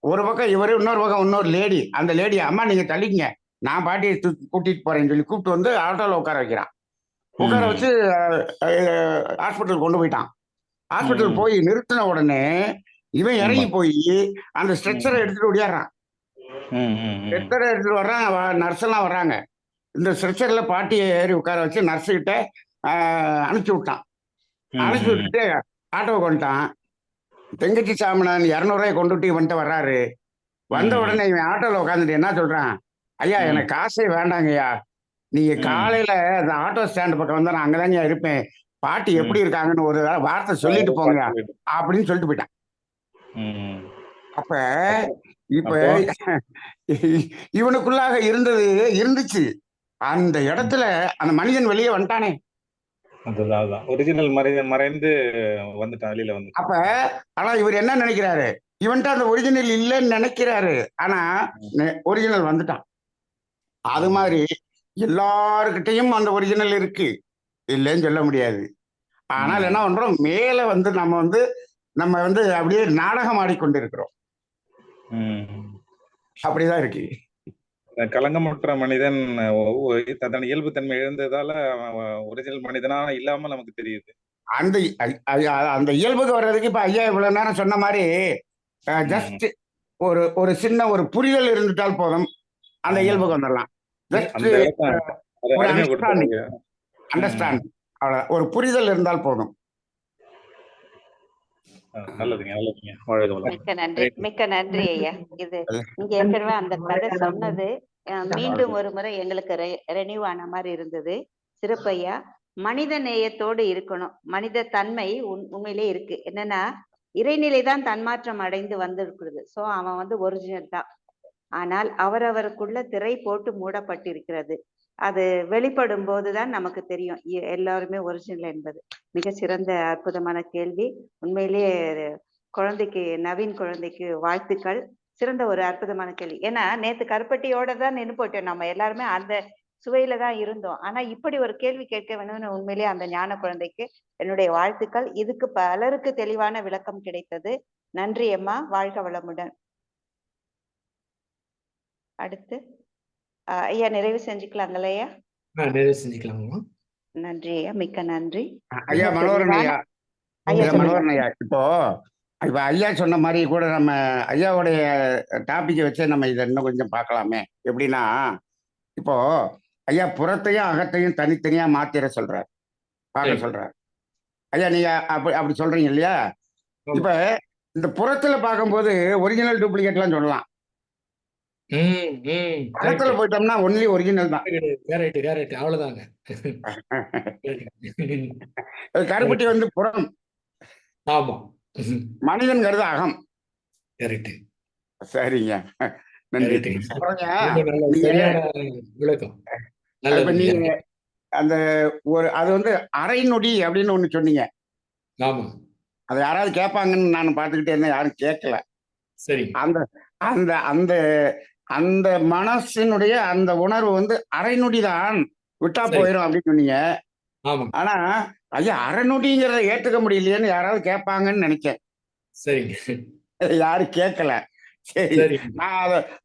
ஒரு பக்கம் இவரு, இன்னொரு பக்கம் இன்னொரு லேடி. அந்த லேடி, அம்மா நீங்க தள்ளிக்கங்க, நான் பாட்டியை கூட்டிட்டு போறேன்னு சொல்லி கூப்பிட்டு வந்து ஆட்டோல உட்கார வைக்கிறான். உட்கார வச்சு ஹாஸ்பிட்டல் கொண்டு போயிட்டான். ஹாஸ்பிட்டல் போய் நிறுத்தின உடனே இவன் இறங்கி போய் அந்த ஸ்ட்ரெச்சரை எடுத்துட்டு ஓடியாடுறான். ஸ்ட்ரெச்சரை எடுத்துட்டு வர்றான். நர்ஸ் எல்லாம் வர்றாங்க. இந்த ஸ்ட்ரெச்சர்ல பாட்டியை ஏறி உட்கார வச்சு நர்ஸ் கிட்ட அனுப்பிச்சு விட்டான். அனுப்பிச்சு விட்டுட்டு ஆட்டோவை கொண்டுட்டான். தெங்கச்சி சாமிநாதன் 200 ரூபாய் கொண்டுட்டு இவன்ட்டு வர்றாரு. வந்த உடனே இவன் ஆட்டோல உட்காந்துட்டு என்ன சொல்றான், ஐயா எனக்கு காசே வேண்டாங்க ஐயா, நீங்க காலையில அந்த ஆட்டோ ஸ்டாண்ட் பக்கம் வந்தா நான் அங்கதாங்க இருப்பேன், பாட்டி எப்படி இருக்காங்கன்னு ஒரு வார்த்தை சொல்லிட்டு போங்க அப்படின்னு சொல்லிட்டு போயிட்டான். அப்ப இப்ப இவனுக்குள்ளாக இருந்துச்சு. அந்த இடத்துல அந்த மனிதன் வெளியே வந்துட்டானே. ஒரிஜினல் மறைந்து வந்துட்டான், வெளியில வந்து. அப்ப ஆனா இவர் என்ன நினைக்கிறாரு, இவன்ட்ட அந்த ஒரிஜினல் இல்லைன்னு நினைக்கிறாரு. ஆனா ஒரிஜினல் வந்துட்டான். அது மாதிரி எல்லாருக்கிட்டையும் அந்த ஒரிஜினல் இருக்கு, இல்லைன்னு சொல்ல முடியாது. ஆனால் என்ன பண்றோம், மேல வந்து நம்ம வந்து அப்படியே நாடகம் ஆடிக்கொண்டிருக்கிறோம். அப்படிதான் இருக்கு. களங்கமற்ற மனிதன் தன் இயல்பு தன்மை இழந்ததால ஒரிஜினல் மனிதனா இல்லாம நமக்கு தெரியுது. அந்த இயல்புக்கு வர்றதுக்கு இப்ப ஐயா இவ்வளவு நேரம் சொன்ன மாதிரி ஜஸ்ட் ஒரு சின்ன ஒரு புரிதல் இருந்துட்டால் போதும், அந்த இயல்புக்கு வந்துடலாம். அண்டர்ஸ்டாண்ட், ஒரு புரிதல் இருந்தால் போதும். மிக்க நன்றி, மிக்க நன்றி ஐயா. இது நீங்க ஏற்கனவே அந்த கதை சொன்னது மீண்டும் ஒரு முறை எங்களுக்கு ரெனியூ ஆன மாதிரி இருந்தது. சிறப்பு ஐயா. மனித நேயத்தோடு இருக்கணும். மனித தன்மை உண்மையிலே இருக்கு. என்னன்னா இறைநிலை தான் தன்மாற்றம் அடைந்து வந்திருக்கிறது. சோ அவன் வந்து ஒரிஜினல் தான். ஆனால் அவரவருக்குள்ள திரை போட்டு மூடப்பட்டிருக்கிறது. அது வெளிப்படும் போதுதான் நமக்கு தெரியும் எல்லாருமே ஒரிஜினல் என்பது. மிக சிறந்த அற்புதமான கேள்வி. உண்மையிலேயே குழந்தைக்கு, நவீன் குழந்தைக்கு வாழ்த்துக்கள். சிறந்த ஒரு அற்புதமான கேள்வி. ஏன்னா நேத்து கருப்பட்டியோட தான் நின்று போயிட்டோம், நம்ம எல்லாருமே அந்த சுவையில தான் இருந்தோம். ஆனா இப்படி ஒரு கேள்வி கேட்க வேணும்னு உண்மையிலேயே அந்த ஞான குழந்தைக்கு என்னுடைய வாழ்த்துக்கள். இதுக்கு பலருக்கு தெளிவான விளக்கம் கிடைத்தது. நன்றி அம்மா, வாழ்க வளமுடன். அடுத்து ஐயா நிறைவு செஞ்சுக்கலாங்களா ஐயா? நிறைவு செஞ்சுக்கலாமா? நன்றி ஐயா, மிக்க நன்றி ஐயா. மனோகரன் ஐயா, மனோகரன் ஐயா, இப்போ ஐயா சொன்ன மாதிரி கூட நம்ம ஐயாவுடைய டாபிக்கை வச்சே நம்ம இதை இன்னும் கொஞ்சம் பார்க்கலாமே. எப்படின்னா, இப்போ ஐயா புறத்தையும் அகத்தையும் தனித்தனியா மாத்திர சொல்றார், பார்க்க சொல்றார். ஐயா நீங்க அப்படி சொல்றீங்க இல்லையா? இப்ப இந்த புறத்துல பார்க்கும்போது ஒரிஜினல் டூப்ளிகேட்லாம் சொல்லலாம். படத்துல போயிட்டோம்னா ஒன்லி ஒரிஜினல் தான். அவ்வளவுதாங்க. கருப்பட்டி வந்து புறம், ஆமா, மனிதன்கிறது அகம். சரிங்க, நன்றி. நீங்க அந்த அது வந்து அரை நொடி அப்படின்னு ஒண்ணு சொன்னீங்க. ஆமா, அதை யாராவது கேட்பாங்கன்னு நான் பார்த்துக்கிட்டே இருந்தேன், யாரும் கேட்கல. சரி. அந்த அந்த அந்த அந்த மனசினுடைய அந்த உணர்வு வந்து அரை நொடி தான், விட்டா போயிடும் அப்படின்னு சொன்னீங்க. ஆனா ஐயா அரை நொடிங்கிறத ஏற்றுக்க முடியலையேன்னு யாராவது கேட்பாங்கன்னு நினைச்சேன். சரிங்க, யாரும் கேட்கல. சரி,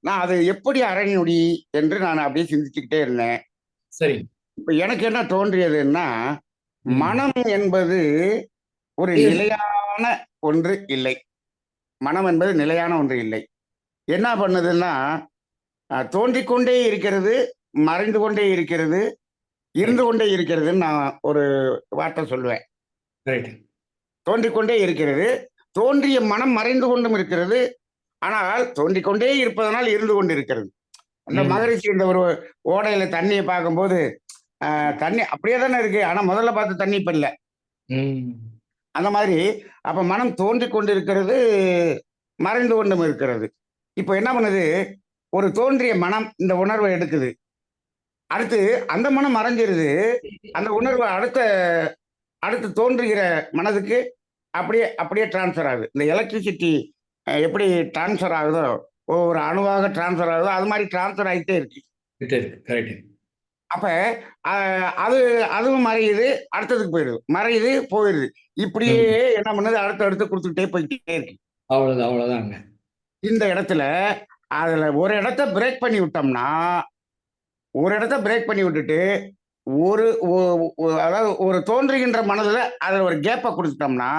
நான் அது எப்படி அரை நொடி என்று நான் அப்படியே சிந்திச்சுக்கிட்டே இருந்தேன். சரி. இப்ப எனக்கு என்ன தோன்றியதுன்னா, மனம் என்பது ஒரு நிலையான ஒன்று இல்லை. மனம் என்பது நிலையான ஒன்று இல்லை. என்ன பண்ணுதுன்னா, தோன்றிக் கொண்டே இருக்கிறது, மறைந்து கொண்டே இருக்கிறது, இருந்து ரைட் கொண்டே இருக்கிறதுன்னு நான் ஒரு வார்த்தை சொல்லுவேன். ரைட் தோன்றிக் கொண்டே இருக்கிறது, தோன்றிய மனம் மறைந்து கொண்டும் இருக்கிறது. ஆனால் தோன்றிக் கொண்டே இருப்பதனால் இருந்து கொண்டு இருக்கிறது. அந்த ம் மகரிஷி இந்த ஒரு ஓடையில தண்ணியை பார்க்கும்போது தண்ணி அப்படியே தானே இருக்கு. ஆனா முதல்ல பார்த்த தண்ணி இப்ப இல்ல. ம் அந்த மாதிரி அப்ப மனம் தோன்றிக் கொண்டு இருக்கிறது, மறைந்து கொண்டும் இருக்கிறது. இப்போ என்ன பண்ணுது? ஒரு தோன்றிய மனம் இந்த உணர்வை எடுக்குது. அடுத்து அந்த மனம் மறைஞ்சிருது. அந்த உணர்வு அடுத்து தோன்றுகிற மனதுக்கு அப்படியே அப்படியே டிரான்ஸ்ஃபர் ஆகுது. இந்த எலக்ட்ரிசிட்டி எப்படி டிரான்ஸ்ஃபர் ஆகுதோ, ஒரு அணுவாக டிரான்ஸ்ஃபர் ஆகுதோ, அது மாதிரி டிரான்ஸ்ஃபர் ஆகிட்டே இருக்கு. கரெக்ட் அப்ப அது அதுவும் மறையுது, அடுத்ததுக்கு போயிடுது, மறையுது, போயிடுது. இப்படியே என்ன பண்ணுது? அடுத்து கொடுத்துக்கிட்டே போயிட்டே இருக்கு. அவ்வளவுதாங்க. இந்த இடத்துல அதுல ஒரு இடத்த பிரேக் பண்ணி விட்டோம்னா, ஒரு இடத்த பிரேக் பண்ணி விட்டுட்டு ஒரு அதாவது ஒரு தோன்றுகின்ற மனதுல அதுல ஒரு கேப்பை கொடுத்துட்டோம்னா,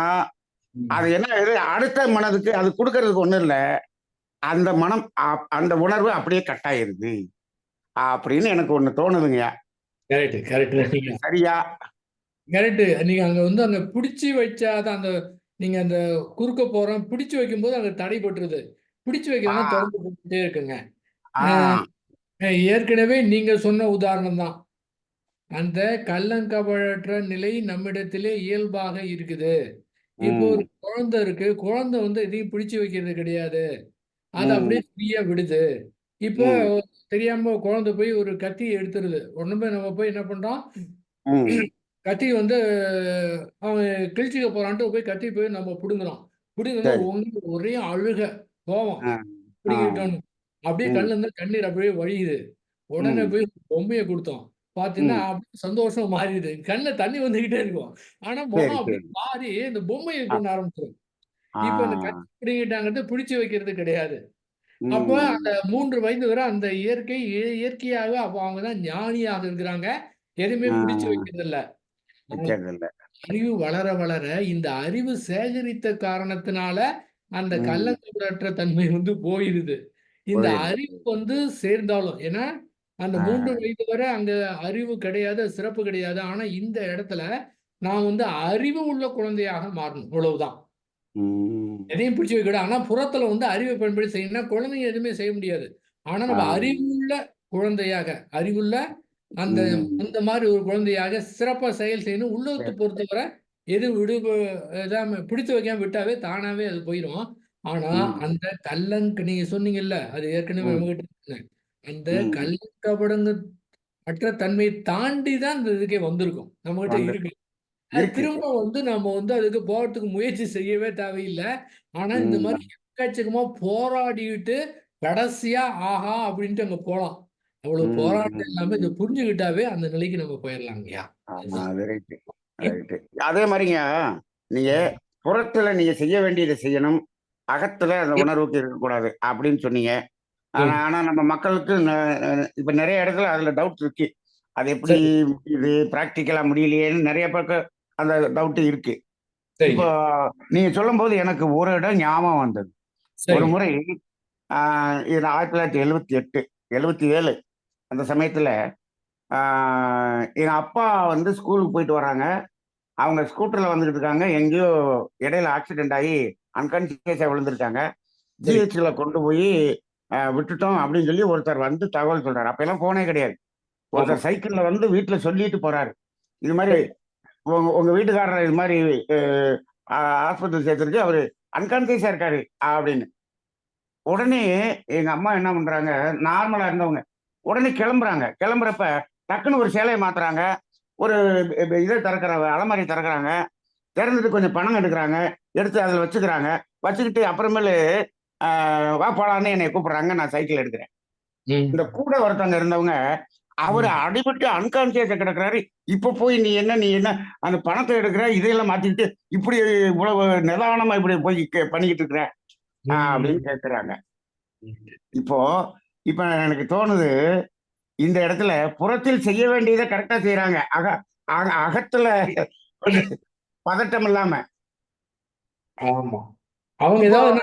அது என்ன ஆகுது? அடுத்த மனதுக்கு அது கொடுக்கறதுக்கு ஒண்ணும் இல்ல. அந்த மனம் அந்த உணர்வு அப்படியே கட் ஆயிருது அப்படின்னு எனக்கு ஒண்ணு தோணுதுங்கய்யா. கரெக்ட் சரியா? கரெக்ட். நீங்க அங்க பிடிச்சி வச்சாதான் நீங்க அந்த குறுக்க போறோம் பிடிச்சு வைக்கும்போது அங்க தடைபட்டுருது. பிடிச்சு வைக்கிறதுனா தொடர்ந்து போட்டுட்டே இருக்குங்க. ஏற்கனவே நீங்க சொன்ன உதாரணம் தான். அந்த கள்ளங்கபடற்ற நிலை நம்மிடத்திலே இயல்பாக இருக்குது. இப்போ ஒரு குழந்தை இருக்கு. குழந்தை எதையும் பிடிச்சு வைக்கிறது கிடையாது. அது அப்படியே ஃப்ரீயா விடுது. இப்போ தெரியாம குழந்தை போய் ஒரு கத்தி எடுத்துருது. உடனே நம்ம போய் என்ன பண்றோம்? கத்தி அவன் கிழிச்சிக்க போறான்ட்டு போய் கத்தி போய் நம்ம பிடுங்குறோம். பிடுங்கணும் ஒரே அழுக கோவம் பிடிங்கிட்டோன்னு அப்படியே கண்ணுல இருந்து கண்ணீர் அப்படியே வழியுது. உடனே போய் பொம்மையை கொடுத்தோம். பாத்தீங்கன்னா அப்படியே சந்தோஷம் மாறிடுது. கண்ணுல தண்ணி வந்துகிட்டே இருக்கும். ஆனா முகம் அப்படி மாறி இந்த பொம்மையை கொண்டு ஆரம்பிச்சிடும். இப்ப இந்த கத்தி பிடிங்கிட்டாங்கிறது பிடிச்சு வைக்கிறது கிடையாது. அப்ப அந்த 3 வயது வரை அந்த இயற்கையாக அப்ப அவங்கதான் ஞானியாக இருக்கிறாங்க. எதுவுமே பிடிச்சு வைக்கிறது இல்ல. அறிவு வளர வளர இந்த அறிவு சேகரித்த காரணத்தினால அந்த கள்ளங்கபடற்ற தன்மை போயிடுது. இந்த அறிவு சேர்ந்தாலும் ஏன்னா அந்த 3 வயது வரை அங்க அறிவு கிடையாது, சிறப்பு கிடையாது. ஆனா இந்த இடத்துல நான் அறிவு உள்ள குழந்தையாக மாறணும். அவ்வளவுதான். எதையும் பிடிச்சு வைக்க கூடாது. ஆனா புறத்துல அறிவை பயன்படுத்தி செய்யணும்னா குழந்தைங்க எதுவுமே செய்ய முடியாது. ஆனா நம்ம அறிவுள்ள குழந்தையாக அறிவுள்ள அந்த மாதிரி ஒரு குழந்தையாக சிறப்பா செயல் செய்யணும். உள்ளத்தை பொறுத்தவரை எது பிடித்து வைக்காம விட்டாவே தானாவே அது போயிடும். ஆனா அந்த நீங்க சொன்னீங்கல்ல, அது ஏற்கனவே நம்மகிட்ட அந்த கள்ளக்கபடங்க அற்ற தன்மையை தாண்டி தான் இந்த இதுக்கே வந்திருக்கும். நம்மகிட்ட இருக்கு. அது திரும்ப நம்ம அதுக்கு போறதுக்கு முயற்சி செய்யவே தேவையில்லை. ஆனா இந்த மாதிரி எக்கச்சக்கமா போராடிட்டு கடைசியா ஆஹா அப்படின்ட்டு அங்க போலாம். அவ்வளவு போராட்டம் எல்லாமே இதை புரிஞ்சுக்கிட்டாவே அந்த நிலைக்கு நம்ம போயிடலாங்கய்யா. அதே மாதிரிங்க நீங்க புறத்துல நீங்க செய்ய வேண்டியதை செய்யணும், அகத்துல அந்த உணர்வுக்கு இருக்கக்கூடாது அப்படின்னு சொன்னீங்க. ஆனா நம்ம மக்களுக்கு இப்ப நிறைய இடத்துல அதுல டவுட் இருக்கு. அது எப்படி இது பிராக்டிக்கலா முடியலையேன்னு நிறைய பேருக்கு அந்த டவுட் இருக்கு. இப்போ நீங்க சொல்லும் போது எனக்கு ஒரு இடம் ஞாபகம் வந்தது. ஒரு முறை இது 1978 77 அந்த சமயத்துல எங்க அப்பா ஸ்கூலுக்கு போயிட்டு வராங்க. அவங்க ஸ்கூட்டர்ல வந்துகிட்டு இருக்காங்க. எங்கேயோ இடையில ஆக்சிடென்ட் ஆகி அன்கான்சியஸா விழுந்திருக்காங்க. ஜிஹெச்ல கொண்டு போய் விட்டுட்டோம் அப்படின்னு சொல்லி ஒருத்தர் தகவல் சொல்றாரு. அப்ப எல்லாம் போனே கிடையாது. ஒருத்தர் சைக்கிள்ல வீட்டுல சொல்லிட்டு போறாரு. இது மாதிரி உங்க வீட்டுக்காரர் இது மாதிரி ஆஸ்பத்திரி சேர்த்துருக்கு, அவரு அன்கான்சியஸா இருக்காரு அப்படின்னு. உடனே எங்க அம்மா என்ன பண்றாங்க, நார்மலா இருந்தவங்க உடனே கிளம்புறாங்க. கிளம்புறப்ப டக்குன்னு ஒரு சேலையை மாத்துறாங்க, ஒரு இதை திறக்கிறாங்க, அலமாரி திறக்கிறாங்க, திறந்துட்டு கொஞ்சம் பணம் எடுக்கிறாங்க, எடுத்து அதில் வச்சுக்கிறாங்க. வச்சுக்கிட்டு அப்புறமேலு வா போலான்னு என்னை கூப்பிடுறாங்க. நான் சைக்கிள் எடுக்கிறேன். இந்த கூட ஒருத்தவங்க இருந்தவங்க அவரு அடிபட்டு அன்கான்சியஸா கிடக்குறாரு. இப்ப போய் நீ என்ன அந்த பணத்தை எடுக்கிற, இதையெல்லாம் மாத்திக்கிட்டு இப்படி இவ்வளவு நிதானமா இப்படி போய் பண்ணிக்கிட்டு இருக்கிற அப்படின்னு கேட்கிறாங்க. இப்ப எனக்கு தோணுது, இந்த இடத்துல புறத்தில் செய்ய வேண்டியதை கரெக்டா செய்யறாங்க. அகத்துல பதட்டம் இல்லாம. ஆமா, அவங்க ஏதாவது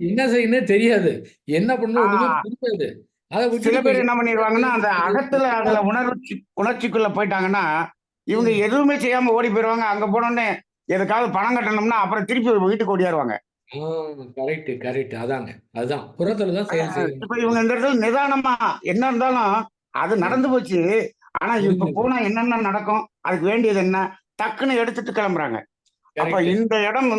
என்ன செய்யணும் தெரியாது, என்ன பண்ணணும் புரியாது. அதை சில விட்டுட்டு பேர் போய் என்ன பண்ணிடுவாங்கன்னா அந்த அகத்துல அதுல உணர்ச்சிக்குள்ள போயிட்டாங்கன்னா இவங்க எதுவுமே செய்யாம ஓடி போயிடுவாங்க. அங்க போனோடனே எதுக்காவது பணம் கட்டணும்னா அப்புறம் திருப்பி வீட்டுக்கு ஓடியாருவாங்க. Correct correct. அதாங்க, அதுதான் புறத்துல தான் செயல் செய்யணும். இப்ப இவங்க இந்த இடத்துல நிதானமா என்ன இருந்தாலும் அது நடந்து போச்சு. ஆனா இப்ப போனா என்னென்ன நடக்கும், அதுக்கு வேண்டியது என்ன, டக்குன்னு எடுத்துட்டு கிளம்புறாங்க. அப்ப கரெக்ட் இந்த இடம்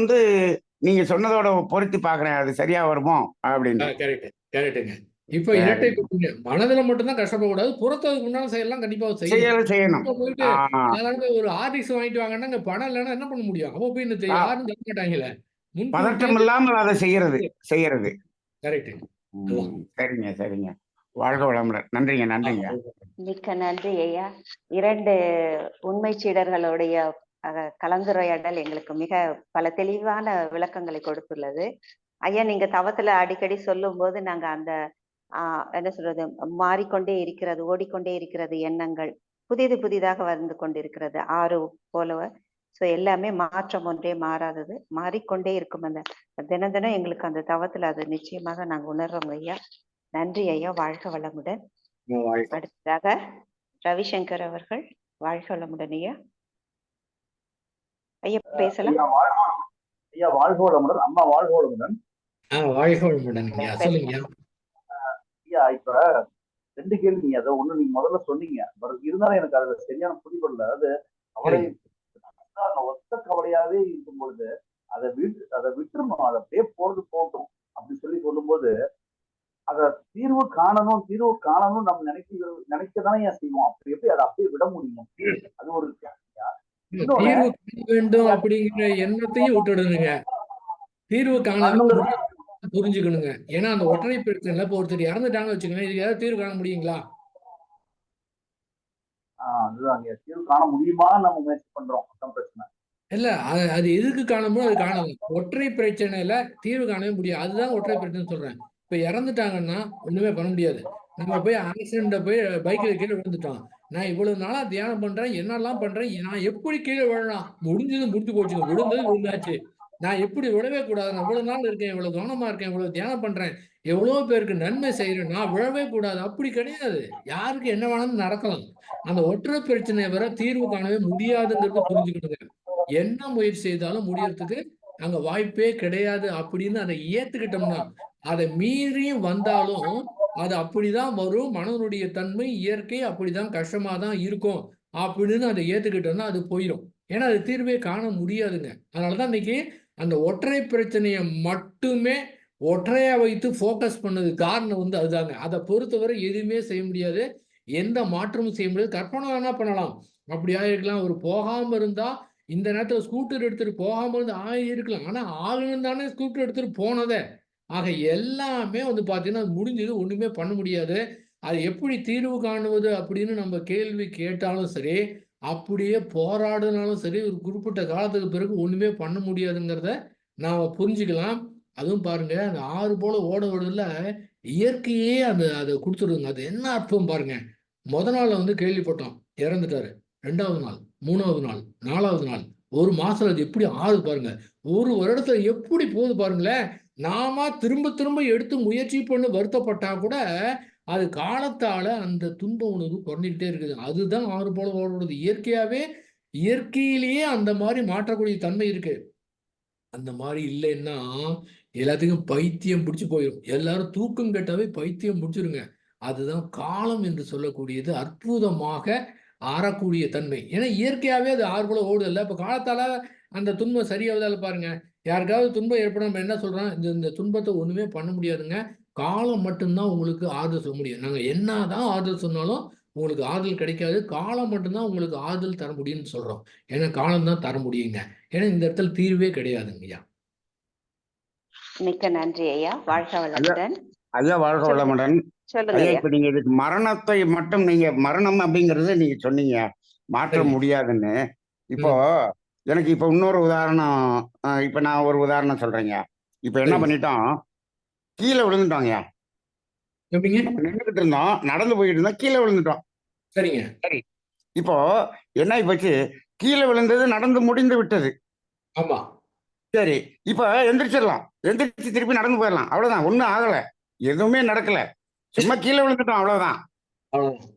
நீங்க சொன்னதோட பொருத்தி பாக்குறேன், அது சரியா வருமோ அப்படின்னு. கரெக்ட் கரெக்டுங்க. இப்ப இரட்டை குடிங்க மனதுல மட்டும்தான் கஷ்டப்படக்கூடாது, புறத்துக்கு முன்னால செயல்லாம் கண்டிப்பா செய்யணும். செய்யணும். இப்ப போயிட்டு ஆஹ் யாராவது ஒரு ஆர்டிக்ஸ் வாங்கிட்டு வாங்கன்னா இங்க பணம் இல்லைன்னா என்ன பண்ண முடியும்? அப்ப போய் இந்த யாரும் தர மாட்டாங்களே. முன்கூட்டியே பதட்டம் இல்லாமல் அதை செய்யறது. கரெக்ட். சரிங்க சரிங்க. வாழ்க வளமுடன். நன்றிங்க நன்றிங்க. மிக்க நன்றி ஐயா. 2 உண்மை சீடர்களுடைய கலந்துரையாடல் எங்களுக்கு மிக பல தெளிவான விளக்கங்களை கொடுத்துள்ளது. ஐயா, நீங்க தவத்துல அடிக்கடி சொல்லும் போது நாங்க அந்த என்ன சொல்றது, மாறிக்கொண்டே இருக்கிறது, ஓடிக்கொண்டே இருக்கிறது எண்ணங்கள், புதிதாக வந்து கொண்டிருக்கிறது ஆறு போல. ஸோ எல்லாமே மாற்றம் ஒன்றே மாறாதது, மாறிக்கொண்டே இருக்கும். அந்த தினம் தினம் எங்களுக்கு அந்த தவத்துல அது நிச்சயமாக நாங்க உணர்றோம் ஐயா. நன்றி ஐயா. வாழ்க வளமுடன். அடுத்ததாக ரவிசங்கர் அவர்கள். வாழ்க வளமுடன் ஐயா. ஐயா பேசலாம். ஐயா வாழ்க வளமுடன். அம்மா வாழ்க வளமுடன். வாழ்க வளமுடன் ஐயா. சொல்லுங்க ஐயா. இப்ப 2 கேள்வி. அதை ஒண்ணு நீங்க முதல்ல சொன்னீங்க, இருந்தாலும் எனக்கு அதுல சரியான புரிதல். அதாவது கவலை ஒத்த கவலையாவே இருக்கும் பொழுது அதை விட்டுறணும், அதை அப்படியே போறது போகட்டும் அப்படின்னு சொல்லும்போது அத தீர்வு காணணும் நம்ம நினைக்கதானே ஏன் செய்வோம். அப்படி எப்படி அதை அப்படியே விட முடியும்? அது ஒரு தீர்வு காண வேண்டும் அப்படிங்கிற எண்ணத்தையும் விட்டுடுங்க. தீர்வு காண புரிஞ்சுக்கணுங்க. ஏன்னா அந்த ஒற்றை பிரச்சனை இப்ப ஒருத்தர் இறந்துட்டாங்கன்னு வச்சுக்கோங்க, இதுக்கு ஏதாவது தீர்வு காண முடியுங்களா? அதுதான் தீர்வு காண முடியுமா நம்ம முயற்சி பண்றோம், அதான் பிரச்சனை. இல்ல அது எதுக்கு காணணும், அது காணணும். ஒற்றை பிரச்சனையில தீர்வு காணவே முடியாது. அதுதான் ஒற்றை பிரச்சனை சொல்றேன். இப்ப இறந்துட்டாங்கன்னா ஒண்ணுமே பண்ண முடியாது. நம்ம போய் ஆக்சிடென்ட்ல போய் பைக்ல கீழே விழுந்துட்டோம். நான் இவ்வளவு நாளா தியானம் பண்றேன், என்னெல்லாம் பண்றேன், நான் எப்படி கீழே விழலாம், முடிஞ்சு போச்சுங்க, விழுந்தாச்சு. நான் எப்படி விழவே கூடாது, நான் இவ்வளவு நாள் இருக்கேன், இவ்வளவு கவனமா இருக்கேன், இவ்வளவு தியானம் பண்றேன், எவ்வளவு பேருக்கு நன்மை செய்யறேன், நான் விழவே கூடாது. அப்படி கிடையாது. யாருக்கு என்ன வேணாலும் நடக்கலாம். அந்த ஒற்றை பிரச்சனையை வர தீர்வு காணவே முடியாதுங்கிறது புரிஞ்சுக்கிட்டுங்க. என்ன முயற்சி செய்தாலும் முடியறதுக்கு அங்க வாய்ப்பே கிடையாது அப்படின்னு அதை ஏத்துக்கிட்டோம்னா, அதை மீறியும் வந்தாலும் அது அப்படிதான் வரும். மனனுடைய தன்மை இயற்கை அப்படிதான், கஷ்டமா தான் இருக்கும் அப்படின்னு அதை ஏத்துக்கிட்டோம்னா அது போயிடும். ஏன்னா அது தீர்வே காண முடியாதுங்க. அதனாலதான் இன்னைக்கு அந்த ஒற்றை பிரச்சனையை மட்டுமே ஒற்றையா வைத்து போக்கஸ் பண்ணது காரணம் அதுதாங்க. அதை பொறுத்தவரை எதுவுமே செய்ய முடியாது, எந்த மாற்றமும் செய்ய முடியாது. கற்பனை வேணா பண்ணலாம், அப்படியா இருக்கலாம். ஒரு போகாம இருந்தா இந்த நேரத்துல ஸ்கூட்டர் எடுத்துட்டு போகாம இருந்து இருக்கலாம். ஆனா ஆகணும் தானே ஸ்கூட்டர் எடுத்துட்டு போனதே. ஆக எல்லாமே பாத்தீங்கன்னா முடிஞ்சது, ஒண்ணுமே பண்ண முடியாது. அது எப்படி தீர்வு காணுவது அப்படின்னு நம்ம கேள்வி கேட்டாலும் சரி, அப்படியே போராடினாலும் சரி, ஒரு குறிப்பிட்ட காலத்துக்கு பிறகு ஒண்ணுமே பண்ண முடியாதுங்கிறத நாம புரிஞ்சுக்கலாம். அதுவும் பாருங்க, அந்த ஆறு போல ஓட விடுறதுல இயற்கையே அதை கொடுத்துருங்க. அது என்ன அர்த்தம் பாருங்க. முத நாள் கேள்விப்பட்டோம், இறந்துட்டாரு. 2வது நாள், 3வது நாள், 4வது நாள், ஒரு மாசம் அது எப்படி ஆகுது பாருங்க. ஒரு வருடத்துல எப்படி போகுது பாருங்களேன். நாம திரும்ப திரும்ப எடுத்து முயற்சி பண்ணி வருத்தப்பட்டா கூட அது காலத்தால அந்த துன்ப உணர்வு குறைஞ்சிக்கிட்டே இருக்குது. அதுதான் ஆறு போல ஓடுறது. இயற்கையிலேயே அந்த மாதிரி மாற்றக்கூடிய தன்மை இருக்கு. அந்த மாதிரி இல்லைன்னா எல்லாத்துக்கும் பைத்தியம் பிடிச்சு போயிடும். எல்லாரும் தூக்கம் கேட்டாவே பைத்தியம் பிடிச்சிருங்க. அதுதான் காலம் என்று சொல்லக்கூடியது அற்புதமாக ஆறக்கூடிய தன்மை. ஏன்னா இயற்கையாவே அது ஆறு போல ஓடுது இல்லை. இப்ப காலத்தால அந்த துன்பம் சரியாவதால பாருங்க. யாருக்காவது துன்பம் ஏற்படும், நம்ம என்ன சொல்றோம், இந்த துன்பத்தை ஒண்ணுமே பண்ண முடியாதுங்க, காலம் மட்டும்தான் உங்களுக்கு ஆறுதல் சொல்ல முடியும். நாங்க என்னதான் ஆறுதல் சொன்னாலும் உங்களுக்கு ஆறுதல் கிடைக்காது. காலம் மட்டும்தான் உங்களுக்கு ஆறுதல் தர முடியும்னு சொல்றோம். ஏன்னா காலம் தான் தர முடியுங்க. ஏன்னா இந்த இடத்துல தீர்வே கிடையாதுங்க ஐயா. மிக்க நன்றி ஐயா. வாழ்க வளமுடன். ஐயா வாழ்க வளமுடன். ஐயா, இப்ப நீங்க இதுக்கு மரணத்தை மட்டும் மரணம் அப்படிங்கறத நீங்க சொன்னீங்க மாற்ற முடியாதுன்னு. இப்போ எனக்கு இப்ப இன்னொரு உதாரணம், இப்ப நான் ஒரு உதாரணம் சொல்றேங்க. இப்ப என்ன பண்ணிட்டோம், கீழே விழுந்துட்டோங்க. நின்றுகிட்டு இருந்தோம், நடந்து போயிட்டு இருந்தோம், கீழே விழுந்துட்டோம். சரிங்க. சரி, இப்போ என்ன ஆயிப்போச்சு, கீழே விழுந்தது நடந்து முடிந்து விட்டது. ஆமா. சரி, இப்ப எந்திரிச்சிடலாம், எந்திரிச்சு திருப்பி நடந்து போயிடலாம், அவ்வளவுதான். ஒண்ணும் ஆகல, எதுவுமே நடக்கல. சும்மா கீழே விழுந்துட்டோம், அவ்வளவுதான். அவ்வளவுதான்.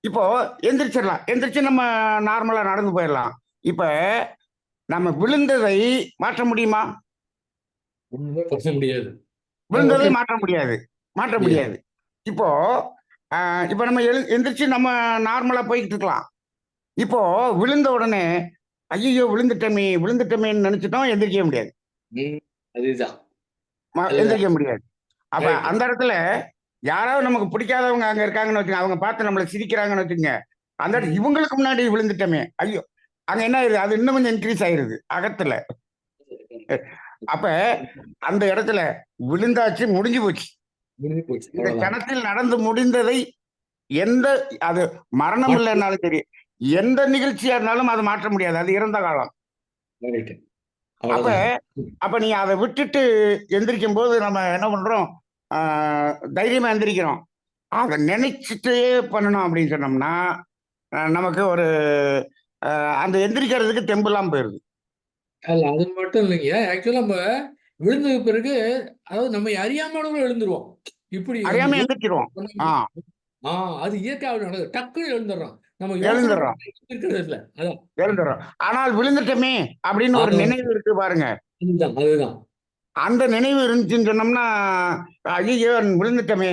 இப்போ எந்திரிச்சிடலாம், எந்திரிச்சு நம்ம நார்மலா நடந்து போயிடலாம். இப்ப நம்ம விழுந்ததை மாற்ற முடியுமா? ஒண்ணுமே பண்ண முடியாது. விழுந்ததை ஓகே. மாற்ற முடியாது, மாற்ற முடியாது. இப்போ இப்போ நம்ம எந்திரிச்சு நம்ம நார்மலா போய்கிட்டு இருக்கலாம். இப்போ விழுந்த உடனே ஐயோ விழுந்துட்டமேன்னு நினைச்சிட்டோம், எந்திரிக்க முடியாது. அதுதான் எந்திரிக்க முடியாது. அப்ப Correct. அந்த இடத்துல யாராவது நமக்கு பிடிக்காதவங்க அங்க இருக்காங்கன்னு வச்சுக்கோங்க, அவங்க பார்த்து நம்மளை சிரிக்கிறாங்கன்னு வச்சுக்கோங்க, அந்த இடத்துல இவங்களுக்கு முன்னாடி விழுந்துட்டோமே, ஐயோ அங்க என்ன ஆயிருது, அது இன்னும் கொஞ்சம் இன்க்ரீஸ் ஆயிருது அகத்துல. அப்ப அந்த இடத்துல விழுந்தாச்சு, முடிஞ்சு போச்சு. முடிஞ்சு போச்சு. இந்த அவ்வளவுதான். கணத்தில் நடந்து முடிந்ததை எந்த அது மரணம் இல்லைன்னாலும் சரி, எந்த நிகழ்ச்சியா இருந்தாலும் அதை மாற்ற முடியாது, அது இறந்த காலம். Correct. அப்ப அவ்வளவுதான். அப்ப நீ அதை விட்டுட்டு எந்திரிக்கும் போது நம்ம என்ன பண்றோம், தைரியமா எந்திரிக்கிறோம். அதை நினைச்சிட்டே பண்ணணும் அப்படின்னு சொன்னோம்னா நமக்கு ஒரு அந்த எந்திரிக்கிறதுக்கு தெம்புலாம் போயிருது. அல்ல அது மட்டும் இல்லைங்க. ஆக்சுவலா நம்ம விழுந்தது பிறகு, அதாவது நம்ம அறியாமலும் எழுந்துருவோம். இப்படி அறியாம எந்திரிச்சிருவோம். அது இயற்கையாக நடக்குது. டக்குன்னு எழுந்துடுறோம். நம்ம யோசனை எழுந்துடுறோம், இருக்கிறது இல்ல. அதான் எழுந்துடுறோம். ஆனால் விழுந்துட்டோமே அப்படின்னு ஒரு நினைவு இருக்கு பாருங்க. அதுதான். அந்த நினைவு இருந்துச்சுன்னு சொன்னோம்னா, ஐயோ விழுந்துட்டோமே,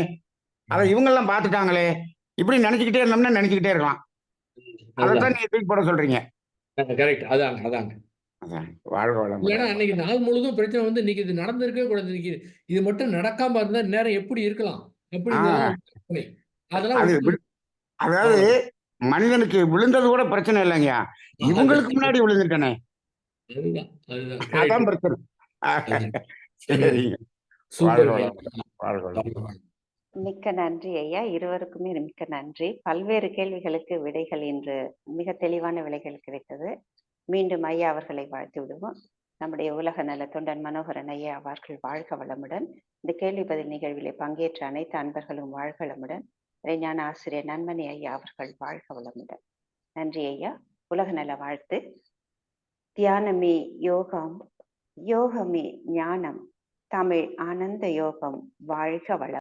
அதை இவங்கெல்லாம் பார்த்துட்டாங்களே, இப்படி நினைச்சுக்கிட்டே இருந்தோம்னா நினைச்சுக்கிட்டே இருக்கலாம். அதைத்தான் நீங்க தூக்கி போட சொல்றீங்க. கரெக்ட். அதாங்க. வாழ்க இல்லைன்னா வளமுடன். அன்னைக்கு நாள் முழுதும் பிரச்சனை வந்து இன்னைக்கு இது நடந்திருக்கவே கூடாது. இன்னைக்கு இது மட்டும் நடக்காம இருந்தா நேரம் எப்படி இருக்கலாம்? எப்படி அதெல்லாம் அது விட்டு- அதாவது மனிதனுக்கு விழுந்தது கூட பிரச்சனை இல்லைங்கய்யா, இவங்களுக்கு முன்னாடி விழுந்துட்டனே, அதுதான் அதான் பிரச்சனை. சரிங்க. வாழ்க வளமுடன். வாழ்க வளமுடன். மிக்க நன்றி ஐயா, இருவருக்குமே மிக்க நன்றி. பல்வேறு கேள்விகளுக்கு விடைகள் இன்று மிக தெளிவான விடைகள் கிடைத்தது. மீண்டும் ஐயா அவர்களை வாழ்த்து விடுவோம். நம்முடைய உலக நல தொண்டன் மனோகரன் ஐயா அவர்கள் வாழ்க வளமுடன். இந்த கேள்வி பதில் நிகழ்விலே பங்கேற்ற அனைத்து அன்பர்களும் வாழ்க வளமுடன். இறைஞான ஆசிரியர் நன்மணி ஐயா அவர்கள் வாழ்க வளமுடன். நன்றி ஐயா. உலக நல வாழ்த்து. தியானமே யோகம், யோகமே ஞானம், தமிழ் ஆனந்த யோகம். வாழ்க வளம்.